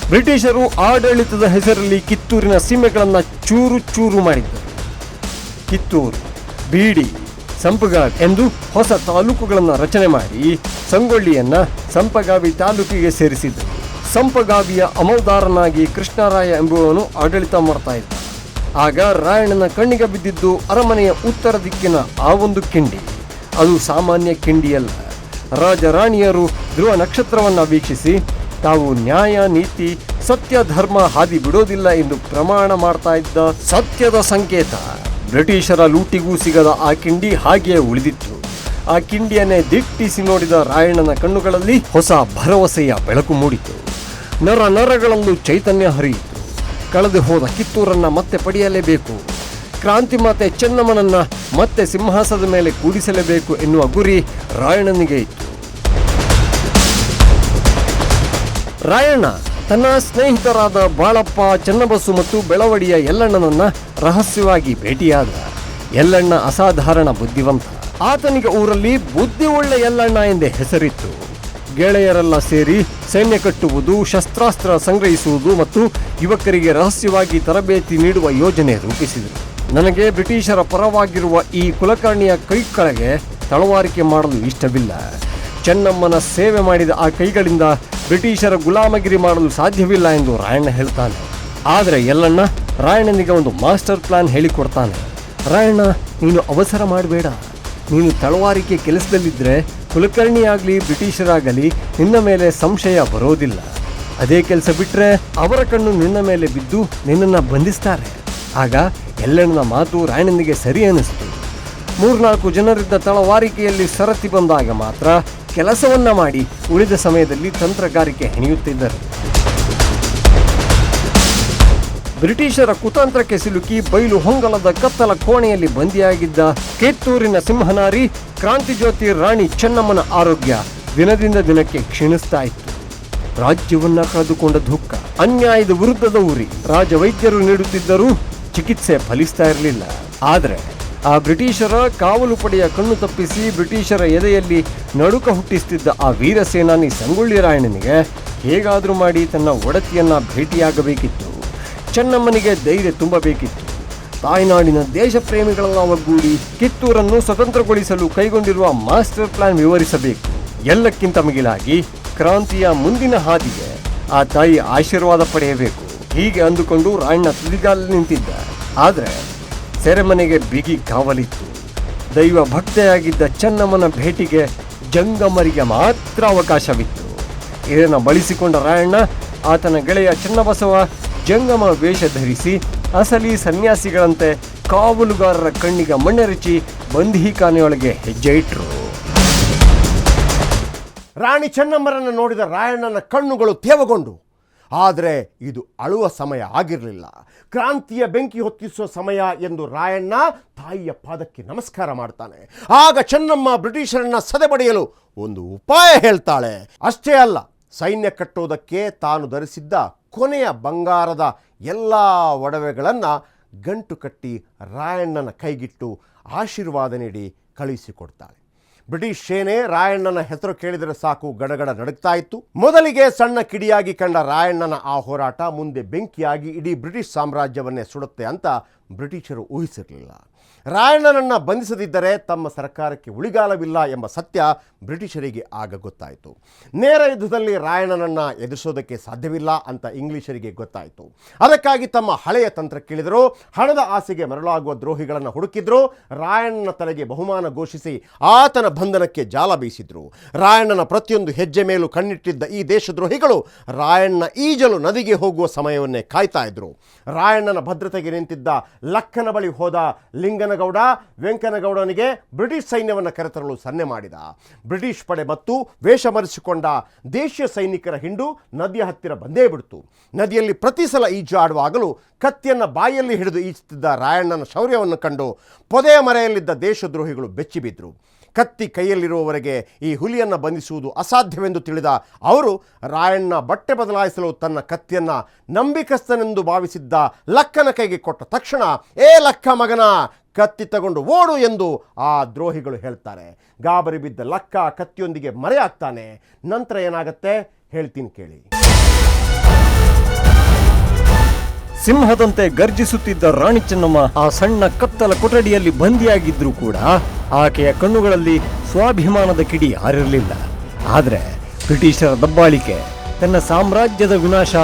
ಬ್ರಿಟಿಷರು ಆಡಳಿತದ ಹೆಸರಲ್ಲಿ ಕಿತ್ತೂರಿನ ಸೀಮೆಗಳನ್ನು ಚೂರು ಚೂರು ಮಾಡಿದ್ದರು. ಕಿತ್ತೂರು, ಬೀಡಿ, ಸಂಪಗಾವಿ ಎಂದು ಹೊಸ ತಾಲೂಕುಗಳನ್ನು ರಚನೆ ಮಾಡಿ ಸಂಗೊಳ್ಳಿಯನ್ನ ಸಂಪಗಾವಿ ತಾಲೂಕಿಗೆ ಸೇರಿಸಿದರು. ಸಂಪಗಾವಿಯ ಅಮಲ್ದಾರನಾಗಿ ಕೃಷ್ಣರಾಯ ಎಂಬುವನು ಆಡಳಿತ ಮಾಡ್ತಾ ಇದ್ದ. ಆಗ ರಾಯಣ್ಣನ ಕಣ್ಣಿಗೆ ಬಿದ್ದಿದ್ದು ಅರಮನೆಯ ಉತ್ತರ ದಿಕ್ಕಿನ ಆ ಒಂದು ಕಿಂಡಿ. ಅದು ಸಾಮಾನ್ಯ ಕಿಂಡಿಯಲ್ಲ. ರಾಜರಾಣಿಯರು ಧ್ರುವ ನಕ್ಷತ್ರವನ್ನು ವೀಕ್ಷಿಸಿ ತಾವು ನ್ಯಾಯ, ನೀತಿ, ಸತ್ಯ, ಧರ್ಮ ಹಾದಿ ಬಿಡೋದಿಲ್ಲ ಎಂದು ಪ್ರಮಾಣ ಮಾಡ್ತಾ ಇದ್ದ ಸತ್ಯದ ಸಂಕೇತ. ಬ್ರಿಟಿಷರ ಲೂಟಿಗೂ ಸಿಗದ ಆ ಕಿಂಡಿ ಹಾಗೆಯೇ ಉಳಿದಿತ್ತು. ಆ ಕಿಂಡಿಯನ್ನೇ ದಿಟ್ಟಿಸಿ ನೋಡಿದ ರಾಯಣ್ಣನ ಕಣ್ಣುಗಳಲ್ಲಿ ಹೊಸ ಭರವಸೆಯ ಬೆಳಕು ಮೂಡಿತು. ನರ ನರಗಳಲ್ಲೂ ಚೈತನ್ಯ ಹರಿಯಿತು. ಕಳೆದು ಹೋದ ಕಿತ್ತೂರನ್ನ ಮತ್ತೆ ಪಡೆಯಲೇಬೇಕು, ಕ್ರಾಂತಿ ಮಾತೆ ಚೆನ್ನಮ್ಮನನ್ನ ಮತ್ತೆ ಸಿಂಹಾಸನದ ಮೇಲೆ ಕೂಡಿಸಲೇಬೇಕು ಎನ್ನುವ ಗುರಿ ರಾಯಣ್ಣನಿಗೆ ಇತ್ತು. ರಾಯಣ್ಣ ತನ್ನ ಸ್ನೇಹಿತರಾದ ಬಾಳಪ್ಪ, ಚೆನ್ನಬಸು ಮತ್ತು ಬೆಳವಡಿಯ ಯಲ್ಲಣ್ಣನನ್ನ ರಹಸ್ಯವಾಗಿ ಭೇಟಿಯಾದ. ಯಲ್ಲಣ್ಣ ಅಸಾಧಾರಣ ಬುದ್ಧಿವಂತ. ಆತನಿಗೆ ಊರಲ್ಲಿ ಬುದ್ಧಿ ಒಳ್ಳೆ ಯಲ್ಲಣ್ಣ ಎಂದೇ ಹೆಸರಿತ್ತು. ಗೆಳೆಯರೆಲ್ಲ ಸೇರಿ ಸೈನ್ಯ ಕಟ್ಟುವುದು, ಶಸ್ತ್ರಾಸ್ತ್ರ ಸಂಗ್ರಹಿಸುವುದು ಮತ್ತು ಯುವಕರಿಗೆ ರಹಸ್ಯವಾಗಿ ತರಬೇತಿ ನೀಡುವ ಯೋಜನೆ ರೂಪಿಸಿದರು. ನನಗೆ ಬ್ರಿಟಿಷರ ಪರವಾಗಿರುವ ಈ ಕುಲಕರ್ಣಿಯ ಕೈ ಕೆಳಗೆ ತಳವಾರಿಕೆ ಮಾಡಲು ಇಷ್ಟವಿಲ್ಲ. ಚೆನ್ನಮ್ಮನ ಸೇವೆ ಮಾಡಿದ ಆ ಕೈಗಳಿಂದ ಬ್ರಿಟಿಷರ ಗುಲಾಮಗಿರಿ ಮಾಡಲು ಸಾಧ್ಯವಿಲ್ಲ ಎಂದು ರಾಯಣ್ಣ ಹೇಳ್ತಾನೆ. ಆದರೆ ಯಲ್ಲಣ್ಣ ರಾಯಣ್ಣನಿಗೆ ಒಂದು ಮಾಸ್ಟರ್ ಪ್ಲಾನ್ ಹೇಳಿಕೊಡ್ತಾನೆ. ರಾಯಣ್ಣ, ನೀನು ಅವಸರ ಮಾಡಬೇಡ. ನೀನು ತಳವಾರಿಕೆ ಕೆಲಸದಲ್ಲಿದ್ದರೆ ಕುಲಕರ್ಣಿಯಾಗಲಿ ಬ್ರಿಟಿಷರಾಗಲಿ ನಿನ್ನ ಮೇಲೆ ಸಂಶಯ ಬರೋದಿಲ್ಲ. ಅದೇ ಕೆಲಸ ಬಿಟ್ಟರೆ ಅವರ ಕಣ್ಣು ನಿನ್ನ ಮೇಲೆ ಬಿದ್ದು ನಿನ್ನನ್ನು ಬಂಧಿಸ್ತಾರೆ. ಆಗ ಯಲ್ಲಣ್ಣನ ಮಾತು ರಾಯಣ್ಣನಿಗೆ ಸರಿ ಅನ್ನಿಸ್ತು. 3-4 ಜನರಿದ್ದ ತಳವಾರಿಕೆಯಲ್ಲಿ ಸರತಿ ಬಂದಾಗ ಮಾತ್ರ ಕೆಲಸವನ್ನ ಮಾಡಿ ಉಳಿದ ಸಮಯದಲ್ಲಿ ತಂತ್ರಗಾರಿಕೆ ಹೆಣೆಯುತ್ತಿದ್ದರು. ಬ್ರಿಟಿಷರ ಕುತಂತ್ರಕ್ಕೆ ಸಿಲುಕಿ ಬಯಲು ಹೊಂಗಲದ ಕತ್ತಲ ಕೋಣೆಯಲ್ಲಿ ಬಂದಿಯಾಗಿದ್ದ ಕಿತ್ತೂರಿನ ಸಿಂಹನಾರಿ ಕ್ರಾಂತಿಜ್ಯೋತಿ ರಾಣಿ ಚೆನ್ನಮ್ಮನ ಆರೋಗ್ಯ ದಿನದಿಂದ ದಿನಕ್ಕೆ ಕ್ಷೀಣಿಸ್ತಾ ಇತ್ತು. ರಾಜ್ಯವನ್ನ ಕಳೆದುಕೊಂಡ ದುಃಖ, ಅನ್ಯಾಯದ ವಿರುದ್ಧದ ಉರಿ. ರಾಜವೈದ್ಯರು ನೀಡುತ್ತಿದ್ದರೂ ಚಿಕಿತ್ಸೆ ಫಲಿಸ್ತಾ ಇರಲಿಲ್ಲ. ಆದರೆ ಆ ಬ್ರಿಟಿಷರ ಕಾವಲು ಪಡೆಯ ಕಣ್ಣು ತಪ್ಪಿಸಿ ಬ್ರಿಟಿಷರ ಎದೆಯಲ್ಲಿ ನಡುಕ ಹುಟ್ಟಿಸುತ್ತಿದ್ದ ಆ ವೀರ ಸೇನಾನಿ ಸಂಗೊಳ್ಳಿ ರಾಯಣ್ಣನಿಗೆ ಹೇಗಾದರೂ ಮಾಡಿ ತನ್ನ ಒಡತಿಯನ್ನ ಭೇಟಿಯಾಗಬೇಕಿತ್ತು. ಚೆನ್ನಮ್ಮನಿಗೆ ಧೈರ್ಯ ತುಂಬಬೇಕಿತ್ತು. ತಾಯ್ನಾಡಿನ ದೇಶ ಪ್ರೇಮಿಗಳೆಲ್ಲ ಒಗ್ಗೂಡಿ ಕಿತ್ತೂರನ್ನು ಸ್ವತಂತ್ರಗೊಳಿಸಲು ಕೈಗೊಂಡಿರುವ ಮಾಸ್ಟರ್ ಪ್ಲಾನ್ ವಿವರಿಸಬೇಕು. ಎಲ್ಲಕ್ಕಿಂತ ಮಿಗಿಲಾಗಿ ಕ್ರಾಂತಿಯ ಮುಂದಿನ ಹಾದಿಗೆ ಆ ತಾಯಿ ಆಶೀರ್ವಾದ ಪಡೆಯಬೇಕು. ಹೀಗೆ ಅಂದುಕೊಂಡು ರಾಯಣ್ಣ ತುದಿಗಾಲಲ್ಲಿ ನಿಂತಿದ್ದ. ಆದರೆ ಸೆರೆಮನೆಗೆ ಬಿಗಿ ಕಾವಲಿತ್ತು. ದೈವ ಭಕ್ತೆಯಾಗಿದ್ದ ಚೆನ್ನಮ್ಮನ ಭೇಟಿಗೆ ಜಂಗಮರಿಗೆ ಮಾತ್ರ ಅವಕಾಶವಿತ್ತು. ಇದನ್ನು ಬಳಸಿಕೊಂಡ ರಾಯಣ್ಣ ಆತನ ಗೆಳೆಯ ಚೆನ್ನಬಸವ ಜಂಗಮ ವೇಷ ಧರಿಸಿ ಅಸಲಿ ಸನ್ಯಾಸಿಗಳಂತೆ ಕಾವಲುಗಾರರ ಕಣ್ಣಿಗೆ ಮಣ್ಣೆರಚಿ ಬಂದೀಖಾನೆಯೊಳಗೆ ಹೆಜ್ಜೆ ಇಟ್ಟರು. ರಾಣಿ ಚೆನ್ನಮ್ಮರನ್ನು ನೋಡಿದ ರಾಯಣ್ಣನ ಕಣ್ಣುಗಳು ತೇವಗೊಂಡು ಆದರೆ ಇದು ಅಳುವ ಸಮಯ ಆಗಿರಲಿಲ್ಲ, ಕ್ರಾಂತಿಯ ಬೆಂಕಿ ಹೊತ್ತಿಸುವ ಸಮಯ ಎಂದು ರಾಯಣ್ಣ ತಾಯಿಯ ಪಾದಕ್ಕೆ ನಮಸ್ಕಾರ ಮಾಡ್ತಾನೆ. ಆಗ ಚೆನ್ನಮ್ಮ ಬ್ರಿಟಿಷರನ್ನ ಸದೆಬಡಿಯಲು ಒಂದು ಉಪಾಯ ಹೇಳ್ತಾಳೆ. ಅಷ್ಟೇ ಅಲ್ಲ, ಸೈನ್ಯ ಕಟ್ಟೋದಕ್ಕೆ ತಾನು ಧರಿಸಿದ್ದ ಕೊನೆಯ ಬಂಗಾರದ ಎಲ್ಲ ಒಡವೆಗಳನ್ನು ಗಂಟು ಕಟ್ಟಿ ರಾಯಣ್ಣನ ಕೈಗಿಟ್ಟು ಆಶೀರ್ವಾದ ನೀಡಿ ಕಳುಹಿಸಿಕೊಡ್ತಾಳೆ. ಬ್ರಿಟಿಷ್ ಸೇನೆ ರಾಯಣ್ಣನ ಹೆಸರು ಕೇಳಿದರೆ ಸಾಕು ಗಡಗಡ ನಡುಗ್ತಾ ಇತ್ತು. ಮೊದಲಿಗೆ ಸಣ್ಣ ಕಿಡಿಯಾಗಿ ಕಂಡ ರಾಯಣ್ಣನ ಆ ಹೋರಾಟ ಮುಂದೆ ಬೆಂಕಿಯಾಗಿ ಇಡೀ ಬ್ರಿಟಿಷ್ ಸಾಮ್ರಾಜ್ಯವನ್ನೇ ಸುಡುತ್ತೆ ಅಂತ ಬ್ರಿಟಿಷರು ಊಹಿಸಿರಲಿಲ್ಲ. ರಾಯಣ್ಣನನ್ನು ಬಂಧಿಸದಿದ್ದರೆ ತಮ್ಮ ಸರ್ಕಾರಕ್ಕೆ ಉಳಿಗಾಲವಿಲ್ಲ ಎಂಬ ಸತ್ಯ ಬ್ರಿಟಿಷರಿಗೆ ಆಗ ಗೊತ್ತಾಯಿತು. ನೇರ ಯುದ್ಧದಲ್ಲಿ ರಾಯಣ್ಣನನ್ನು ಎದುರಿಸೋದಕ್ಕೆ ಸಾಧ್ಯವಿಲ್ಲ ಅಂತ ಇಂಗ್ಲಿಷರಿಗೆ ಗೊತ್ತಾಯಿತು. ಅದಕ್ಕಾಗಿ ತಮ್ಮ ಹಳೆಯ ತಂತ್ರಕ್ಕಿಳಿದರು. ಹಣದ ಆಸೆಗೆ ಮರಳಾಗುವ ದ್ರೋಹಿಗಳನ್ನು ಹುಡುಕಿದ್ರು. ರಾಯಣ್ಣನ ತಲೆಗೆ ಬಹುಮಾನ ಘೋಷಿಸಿ ಆತನ ಬಂಧನಕ್ಕೆ ಜಾಲ ಬೀಸಿದ್ರು. ರಾಯಣ್ಣನ ಪ್ರತಿಯೊಂದು ಹೆಜ್ಜೆ ಮೇಲೂ ಕಣ್ಣಿಟ್ಟಿದ್ದ ಈ ದೇಶದ್ರೋಹಿಗಳು ರಾಯಣ್ಣ ಈಜಲು ನದಿಗೆ ಹೋಗುವ ಸಮಯವನ್ನೇ ಕಾಯ್ತಾ ಇದ್ರು. ರಾಯಣ್ಣನ ಭದ್ರತೆಗೆ ನಿಂತಿದ್ದ ಲಕ್ಕನ ಬಳಿ ಹೋದ ಲಿಂಗನಗೌಡ ವೆಂಕನಗೌಡನಿಗೆ ಬ್ರಿಟಿಷ್ ಸೈನ್ಯವನ್ನು ಕರೆತರಲು ಸನ್ನೆ ಮಾಡಿದ. ಬ್ರಿಟಿಷ್ ಪಡೆ ಮತ್ತು ವೇಷ ಮರೆಸಿಕೊಂಡ ದೇಶೀಯ ಸೈನಿಕರ ಹಿಂಡು ನದಿಯ ಹತ್ತಿರ ಬಂದೇ ಬಿಡ್ತು. ನದಿಯಲ್ಲಿ ಪ್ರತಿ ಸಲ ಈಜು ಆಡುವಾಗಲೂ ಕತ್ತಿಯನ್ನು ಬಾಯಲ್ಲಿ ಹಿಡಿದು ಈಜುತ್ತಿದ್ದ ರಾಯಣ್ಣನ ಶೌರ್ಯವನ್ನು ಕಂಡು ಪೊದೆಯ ಮರೆಯಲ್ಲಿದ್ದ ದೇಶದ್ರೋಹಿಗಳು ಬೆಚ್ಚಿಬಿದ್ರು. ಕತ್ತಿ ಕೈಯಲ್ಲಿರುವವರೆಗೆ ಈ ಹುಲಿಯನ್ನು ಬಂಧಿಸುವುದು ಅಸಾಧ್ಯವೆಂದು ತಿಳಿದ ಅವರು ರಾಯಣ್ಣ ಬಟ್ಟೆ ಬದಲಾಯಿಸಲು ತನ್ನ ಕತ್ತಿಯನ್ನು ನಂಬಿಕಸ್ಥನೆಂದು ಭಾವಿಸಿದ್ದ ಲಕ್ಕನ ಕೈಗೆ ಕೊಟ್ಟ ತಕ್ಷಣ, ಏ ಲಕ್ಕ ಮಗನ, ಕತ್ತಿ ತಗೊಂಡು ಓಡು ಎಂದು ಆ ದ್ರೋಹಿಗಳು ಹೇಳ್ತಾರೆ. ಗಾಬರಿ ಬಿದ್ದ ಲಕ್ಕ ಕತ್ತಿಯೊಂದಿಗೆ ಮರೆಯಾಗ್ತಾನೆ. ನಂತರ ಏನಾಗತ್ತೆ ಹೇಳ್ತೀನಿ ಕೇಳಿ. ಸಿಂಹದಂತೆ ಗರ್ಜಿಸುತ್ತಿದ್ದ ರಾಣಿ ಚೆನ್ನಮ್ಮ ಆ ಸಣ್ಣ ಕತ್ತಲ ಕೊಠಡಿಯಲ್ಲಿ ಬಂದಿಯಾಗಿದ್ರೂ ಕೂಡ ಆಕೆಯ ಕಣ್ಣುಗಳಲ್ಲಿ ಸ್ವಾಭಿಮಾನದ ಕಿಡಿ ಹಾರಿರಲಿಲ್ಲ. ಆದರೆ ಬ್ರಿಟಿಷರ ದಬ್ಬಾಳಿಕೆ, ತನ್ನ ಸಾಮ್ರಾಜ್ಯದ ವಿನಾಶ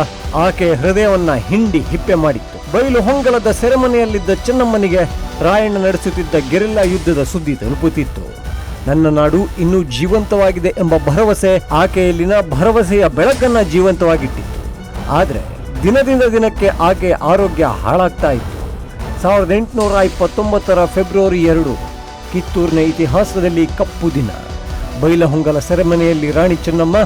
ಆಕೆಯ ಹೃದಯವನ್ನ ಹಿಂಡಿ ಹಿಪ್ಪೆ ಮಾಡಿತ್ತು. ಬಯಲು ಹೊಂಗಲದ ಸೆರೆಮನೆಯಲ್ಲಿದ್ದ ಚೆನ್ನಮ್ಮನಿಗೆ ರಾಯಣ್ಣ ನಡೆಸುತ್ತಿದ್ದ ಗೆರಿಲ್ಲಾ ಯುದ್ಧದ ಸುದ್ದಿ ತಲುಪುತ್ತಿತ್ತು. ನನ್ನ ನಾಡು ಇನ್ನೂ ಜೀವಂತವಾಗಿದೆ ಎಂಬ ಭರವಸೆ ಆಕೆಯಲ್ಲಿನ ಭರವಸೆಯ ಬೆಳಕನ್ನ ಜೀವಂತವಾಗಿಟ್ಟಿತ್ತು. ಆದರೆ ದಿನದಿಂದ ದಿನಕ್ಕೆ ಆಕೆಯ ಆರೋಗ್ಯ ಹಾಳಾಗ್ತಾ ಇತ್ತು. 1829 ಫೆಬ್ರವರಿ 2 ಕಿತ್ತೂರಿನ ಇತಿಹಾಸದಲ್ಲಿ ಕಪ್ಪು ದಿನ. ಬೈಲಹೊಂಗಲ ಸೆರೆಮನೆಯಲ್ಲಿ ರಾಣಿ ಚೆನ್ನಮ್ಮ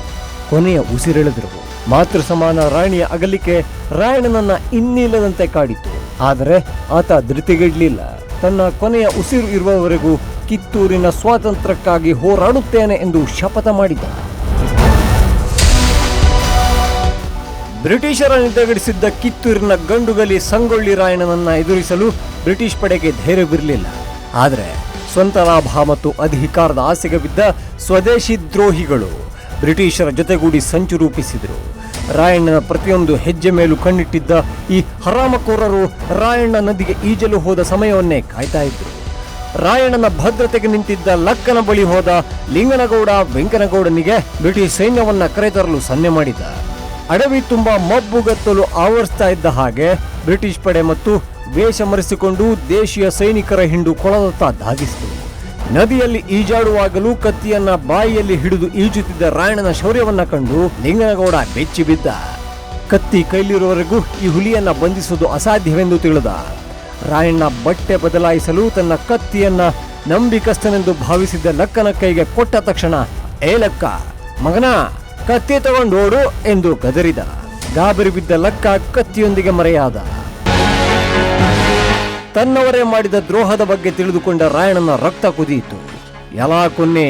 ಕೊನೆಯ ಉಸಿರೆಳೆದರು. ಮಾತೃ ಸಮಾನ ರಾಣಿಯ ಅಗಲಿಕೆ ರಾಯಣ್ಣನನ್ನ ಇನ್ನಿಲ್ಲದಂತೆ ಕಾಡಿತು. ಆದರೆ ಆತ ಧೃತಿಗೆಡಲಿಲ್ಲ. ತನ್ನ ಕೊನೆಯ ಉಸಿರು ಇರುವವರೆಗೂ ಕಿತ್ತೂರಿನ ಸ್ವಾತಂತ್ರ್ಯಕ್ಕಾಗಿ ಹೋರಾಡುತ್ತೇನೆ ಎಂದು ಶಪಥ ಮಾಡಿದ. ಬ್ರಿಟಿಷರ ನಿದ್ದೆಗಡಿಸಿದ್ದ ಕಿತ್ತೂರಿನ ಗಂಡುಗಲಿ ಸಂಗೊಳ್ಳಿ ರಾಯಣ್ಣನನ್ನ ಎದುರಿಸಲು ಬ್ರಿಟಿಷ್ ಪಡೆಗೆ ಧೈರ್ಯವಿರಲಿಲ್ಲ. ಆದರೆ ಸ್ವಂತ ಲಾಭ ಮತ್ತು ಅಧಿಕಾರದ ಆಸೆಗೆ ಬಿದ್ದ ಸ್ವದೇಶಿ ದ್ರೋಹಿಗಳು ಬ್ರಿಟಿಷರ ಜೊತೆಗೂಡಿ ಸಂಚು ರೂಪಿಸಿದರು. ರಾಯಣ್ಣನ ಪ್ರತಿಯೊಂದು ಹೆಜ್ಜೆ ಮೇಲೂ ಕಣ್ಣಿಟ್ಟಿದ್ದ ಈ ಹರಾಮಕೋರರು ರಾಯಣ್ಣ ನದಿಗೆ ಈಜಲು ಹೋದ ಸಮಯವನ್ನೇ ಕಾಯ್ತಾ ಇದ್ರು. ರಾಯಣ್ಣನ ಭದ್ರತೆಗೆ ನಿಂತಿದ್ದ ಲಕ್ಕನ ಬಳಿ ಹೋದ ಲಿಂಗನಗೌಡ ವೆಂಕನಗೌಡನಿಗೆ ಬ್ರಿಟಿಷ್ ಸೈನ್ಯವನ್ನ ಕರೆತರಲು ಸನ್ನೆ ಮಾಡಿದ. ಅಡವಿ ತುಂಬ ಮಬ್ಬುಗತ್ತಲು ಆವರಿಸ್ತಾ ಇದ್ದ ಹಾಗೆ ಬ್ರಿಟಿಷ್ ಪಡೆ ಮತ್ತು ವೇಷ ಮರೆಸಿಕೊಂಡು ದೇಶೀಯ ಸೈನಿಕರ ಹಿಂಡು ಕೊಳದತ್ತ ಧಾವಿಸಿತು. ನದಿಯಲ್ಲಿ ಈಜಾಡುವಾಗಲೂ ಕತ್ತಿಯನ್ನ ಬಾಯಿಯಲ್ಲಿ ಹಿಡಿದು ಈಜುತ್ತಿದ್ದ ರಾಯಣ್ಣನ ಶೌರ್ಯವನ್ನ ಕಂಡು ಲಿಂಗನಗೌಡ ಬೆಚ್ಚಿ ಬಿದ್ದ. ಕತ್ತಿ ಕೈಲಿರುವವರೆಗೂ ಈ ಹುಲಿಯನ್ನ ಬಂಧಿಸುವುದು ಅಸಾಧ್ಯವೆಂದು ತಿಳಿದ. ರಾಯಣ್ಣ ಬಟ್ಟೆ ಬದಲಾಯಿಸಲು ತನ್ನ ಕತ್ತಿಯನ್ನ ನಂಬಿಕಸ್ಥನೆಂದು ಭಾವಿಸಿದ್ದ ಲಕ್ಕನ ಕೈಗೆ ಕೊಟ್ಟ ತಕ್ಷಣ, ಏ ಲಕ್ಕ ಮಗನ, ಕತ್ತಿ ತಗೊಂಡೋಡು ಎಂದು ಗದರಿದ. ಗಾಬರಿ ಬಿದ್ದ ಲಕ್ಕ ಕತ್ತಿಯೊಂದಿಗೆ ಮರೆಯಾದ. ತನ್ನವರೇ ಮಾಡಿದ ದ್ರೋಹದ ಬಗ್ಗೆ ತಿಳಿದುಕೊಂಡ ರಾಯಣ್ಣನ ರಕ್ತ ಕುದಿಯಿತು. ಎಲ್ಲಾ ಕೊನ್ನೆ,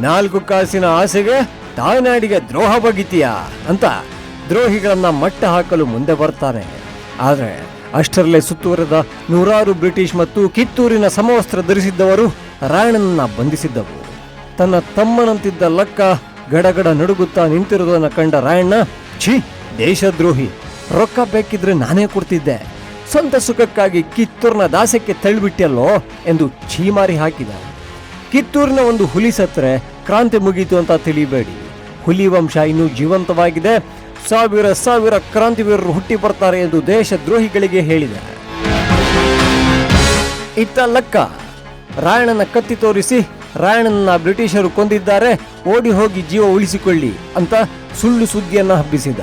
4 ಕಾಸಿನ ಆಸೆಗೆ ತಾಯ್ನಾಡಿಗೆ ದ್ರೋಹ ಬಗಿತೀಯಾ ಅಂತ ದ್ರೋಹಿಗಳನ್ನ ಮಟ್ಟ ಹಾಕಲು ಮುಂದೆ ಬರ್ತಾನೆ. ಆದರೆ ಅಷ್ಟರಲ್ಲೇ ಸುತ್ತುವರೆದ 100 ಬ್ರಿಟಿಷ್ ಮತ್ತು ಕಿತ್ತೂರಿನ ಸಮವಸ್ತ್ರ ಧರಿಸಿದ್ದವರು ರಾಯಣ್ಣನನ್ನ ಬಂಧಿಸಿದ್ದವು. ತನ್ನ ತಮ್ಮನಂತಿದ್ದ ಲಕ್ಕ ಗಡಗಡ ನಡುಗುತ್ತಾ ನಿಂತಿರುವುದನ್ನು ಕಂಡ ರಾಯಣ್ಣ, ಛೀ ದೇಶದ್ರೋಹಿ, ರೊಕ್ಕ ಬೇಕಿದ್ರೆ ನಾನೇ ಕೊಡ್ತಿದ್ದೆ, ಸ್ವಂತ ಸುಖಕ್ಕಾಗಿ ಕಿತ್ತೂರಿನ ದಾಸಕ್ಕೆ ತಳ್ಳಿಬಿಟ್ಟಲ್ಲೋ ಎಂದು ಛೀಮಾರಿ ಹಾಕಿದ. ಕಿತ್ತೂರಿನ ಒಂದು ಹುಲಿ ಸತ್ರೆ ಕ್ರಾಂತಿ ಮುಗೀತು ಅಂತ ತಿಳಿಬೇಡಿ. ಹುಲಿ ವಂಶ ಇನ್ನೂ ಜೀವಂತವಾಗಿದೆ. 1000 ಕ್ರಾಂತಿವೀರರು ಹುಟ್ಟಿ ಬರ್ತಾರೆ ಎಂದು ದೇಶದ್ರೋಹಿಗಳಿಗೆ ಹೇಳಿದ. ಇತ್ತ ಲಕ್ಕ ರಾಯಣ್ಣನ ಕತ್ತಿ ತೋರಿಸಿ ರಾಯಣ್ಣನ ಬ್ರಿಟಿಷರು ಕೊಂದಿದ್ದಾರೆ, ಓಡಿ ಹೋಗಿ ಜೀವ ಉಳಿಸಿಕೊಳ್ಳಿ ಅಂತ ಸುಳ್ಳು ಸುದ್ದಿಯನ್ನ ಹಬ್ಬಿಸಿದ.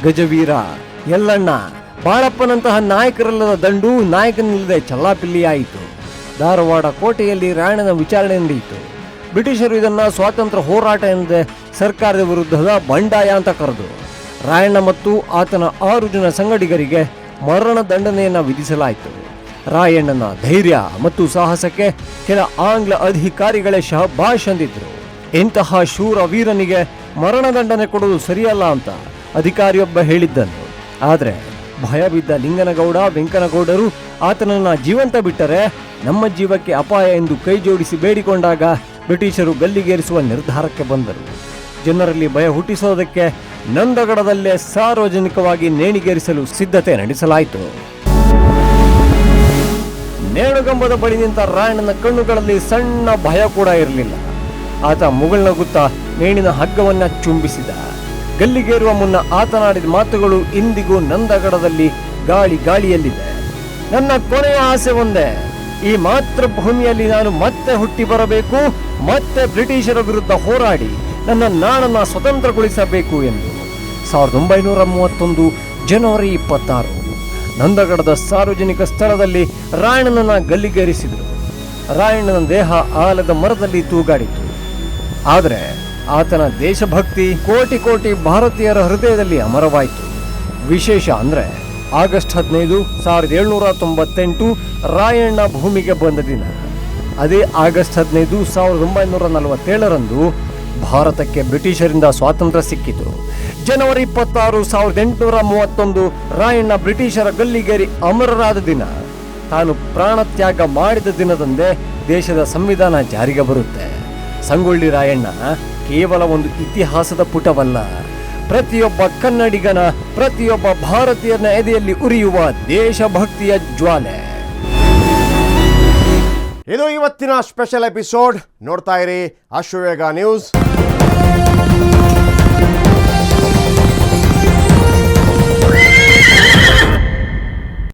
ಗಜವೀರ, ಯಲ್ಲಣ್ಣ, ಬಾಳಪ್ಪನಂತಹ ನಾಯಕರಲ್ಲದ ದಂಡು ನಾಯಕನಿಲ್ಲದೆ ಚಲ್ಲಾಪಿಲ್ಲಿಯಾಯಿತು. ಧಾರವಾಡ ಕೋಟೆಯಲ್ಲಿ ರಾಯಣ್ಣನ ವಿಚಾರಣೆ ನಡೆಯಿತು. ಬ್ರಿಟಿಷರು ಇದನ್ನ ಸ್ವಾತಂತ್ರ್ಯ ಹೋರಾಟ ಎಂದೇ ಸರ್ಕಾರದ ವಿರುದ್ಧದ ಬಂಡಾಯ ಅಂತ ಕರೆದು ರಾಯಣ್ಣ ಮತ್ತು ಆತನ 6 ಜನ ಸಂಗಡಿಗರಿಗೆ ಮರಣ ದಂಡನೆಯನ್ನು ವಿಧಿಸಲಾಯಿತು. ರಾಯಣ್ಣನ ಧೈರ್ಯ ಮತ್ತು ಸಾಹಸಕ್ಕೆ ಕೆಲ ಆಂಗ್ಲ ಅಧಿಕಾರಿಗಳೇ ಶಹಬಾಷ್ ಅಂದಿದ್ರು. ಇಂತಹ ಶೂರ ವೀರನಿಗೆ ಮರಣದಂಡನೆ ಕೊಡುವುದು ಸರಿಯಲ್ಲ ಅಂತ ಅಧಿಕಾರಿಯೊಬ್ಬ ಹೇಳಿದ್ದನು. ಆದರೆ ಭಯಬಿದ್ದ ಲಿಂಗನಗೌಡ ವೆಂಕನಗೌಡರು ಆತನನ್ನ ಜೀವಂತ ಬಿಟ್ಟರೆ ನಮ್ಮ ಜೀವಕ್ಕೆ ಅಪಾಯ ಎಂದು ಕೈ ಜೋಡಿಸಿ ಬೇಡಿಕೊಂಡಾಗ ಬ್ರಿಟಿಷರು ಗಲ್ಲಿಗೇರಿಸುವ ನಿರ್ಧಾರಕ್ಕೆ ಬಂದರು. ಜನರಲ್ಲಿ ಭಯ ಹುಟ್ಟಿಸೋದಕ್ಕೆ ನಂದಗಡದಲ್ಲೇ ಸಾರ್ವಜನಿಕವಾಗಿ ನೇಣಿಗೇರಿಸಲು ಸಿದ್ಧತೆ ನಡೆಸಲಾಯಿತು. ನೇಣುಗಂಬದ ಬಳಿ ನಿಂತ ರಾಯಣ್ಣನ ಕಣ್ಣುಗಳಲ್ಲಿ ಸಣ್ಣ ಭಯ ಕೂಡ ಇರಲಿಲ್ಲ. ಆತ ಮುಗುಳ್ನಗುತ್ತಾ ನೇಣಿನ ಹಗ್ಗವನ್ನ ಚುಂಬಿಸಿದ. ಗಲ್ಲಿಗೇರುವ ಮುನ್ನ ಆತನಾಡಿದ ಮಾತುಗಳು ಇಂದಿಗೂ ನಂದಗಡದಲ್ಲಿ ಗಾಳಿಯಲ್ಲಿದೆ. ನನ್ನ ಕೊನೆಯ ಆಸೆ ಒಂದೇ, ಈ ಮಾತೃಭೂಮಿಯಲ್ಲಿ ನಾನು ಮತ್ತೆ ಹುಟ್ಟಿ ಬರಬೇಕು, ಮತ್ತೆ ಬ್ರಿಟಿಷರ ವಿರುದ್ಧ ಹೋರಾಡಿ ನನ್ನ ನಾಡನ್ನ ಸ್ವತಂತ್ರಗೊಳಿಸಬೇಕು ಎಂದು. 1931 ಜನವರಿ 26 ನಂದಗಡದ ಸಾರ್ವಜನಿಕ ಸ್ಥಳದಲ್ಲಿ ರಾಯಣ್ಣನನ್ನ ಗಲ್ಲಿಗೇರಿಸಿದರು. ರಾಯಣ್ಣನ ದೇಹ ಆಲದ ಮರದಲ್ಲಿ ತೂಗಾಡಿತು. ಆದರೆ ಆತನ ದೇಶಭಕ್ತಿ ಕೋಟಿ ಕೋಟಿ ಭಾರತೀಯರ ಹೃದಯದಲ್ಲಿ ಅಮರವಾಯಿತು. ವಿಶೇಷ ಅಂದ್ರೆ ಆಗಸ್ಟ್ 15, 1798 ರಾಯಣ್ಣ ಭೂಮಿಗೆ ಬಂದ ದಿನ. ಅದೇ ಆಗಸ್ಟ್ 15, 1947ರಂದು ಭಾರತಕ್ಕೆ ಬ್ರಿಟಿಷರಿಂದ ಸ್ವಾತಂತ್ರ್ಯ ಸಿಕ್ಕಿತು. ಜನವರಿ 26, 1831 ರಾಯಣ್ಣ ಬ್ರಿಟಿಷರ ಗಲ್ಲಿಗೇರಿ ಅಮರರಾದ ದಿನ. ತಾನು ಪ್ರಾಣತ್ಯಾಗ ಮಾಡಿದ ದಿನದಂದೇ ದೇಶದ ಸಂವಿಧಾನ ಜಾರಿಗೆ ಬರುತ್ತೆ. ಸಂಗೊಳ್ಳಿ ರಾಯಣ್ಣ ಕೇವಲ ಒಂದು ಇತಿಹಾಸದ ಪುಟವಲ್ಲ, ಪ್ರತಿಯೊಬ್ಬ ಕನ್ನಡಿಗನ, ಪ್ರತಿಯೊಬ್ಬ ಭಾರತೀಯನ ಎದೆಯಲ್ಲಿ ಉರಿಯುವ ದೇಶಭಕ್ತಿಯ ಜ್ವಾಲೆ. ಇದು ಇವತ್ತಿನ ಸ್ಪೆಷಲ್ ಎಪಿಸೋಡ್. ನೋಡ್ತಾ ಇರಿ ಅಶ್ವವೇಗ ನ್ಯೂಸ್.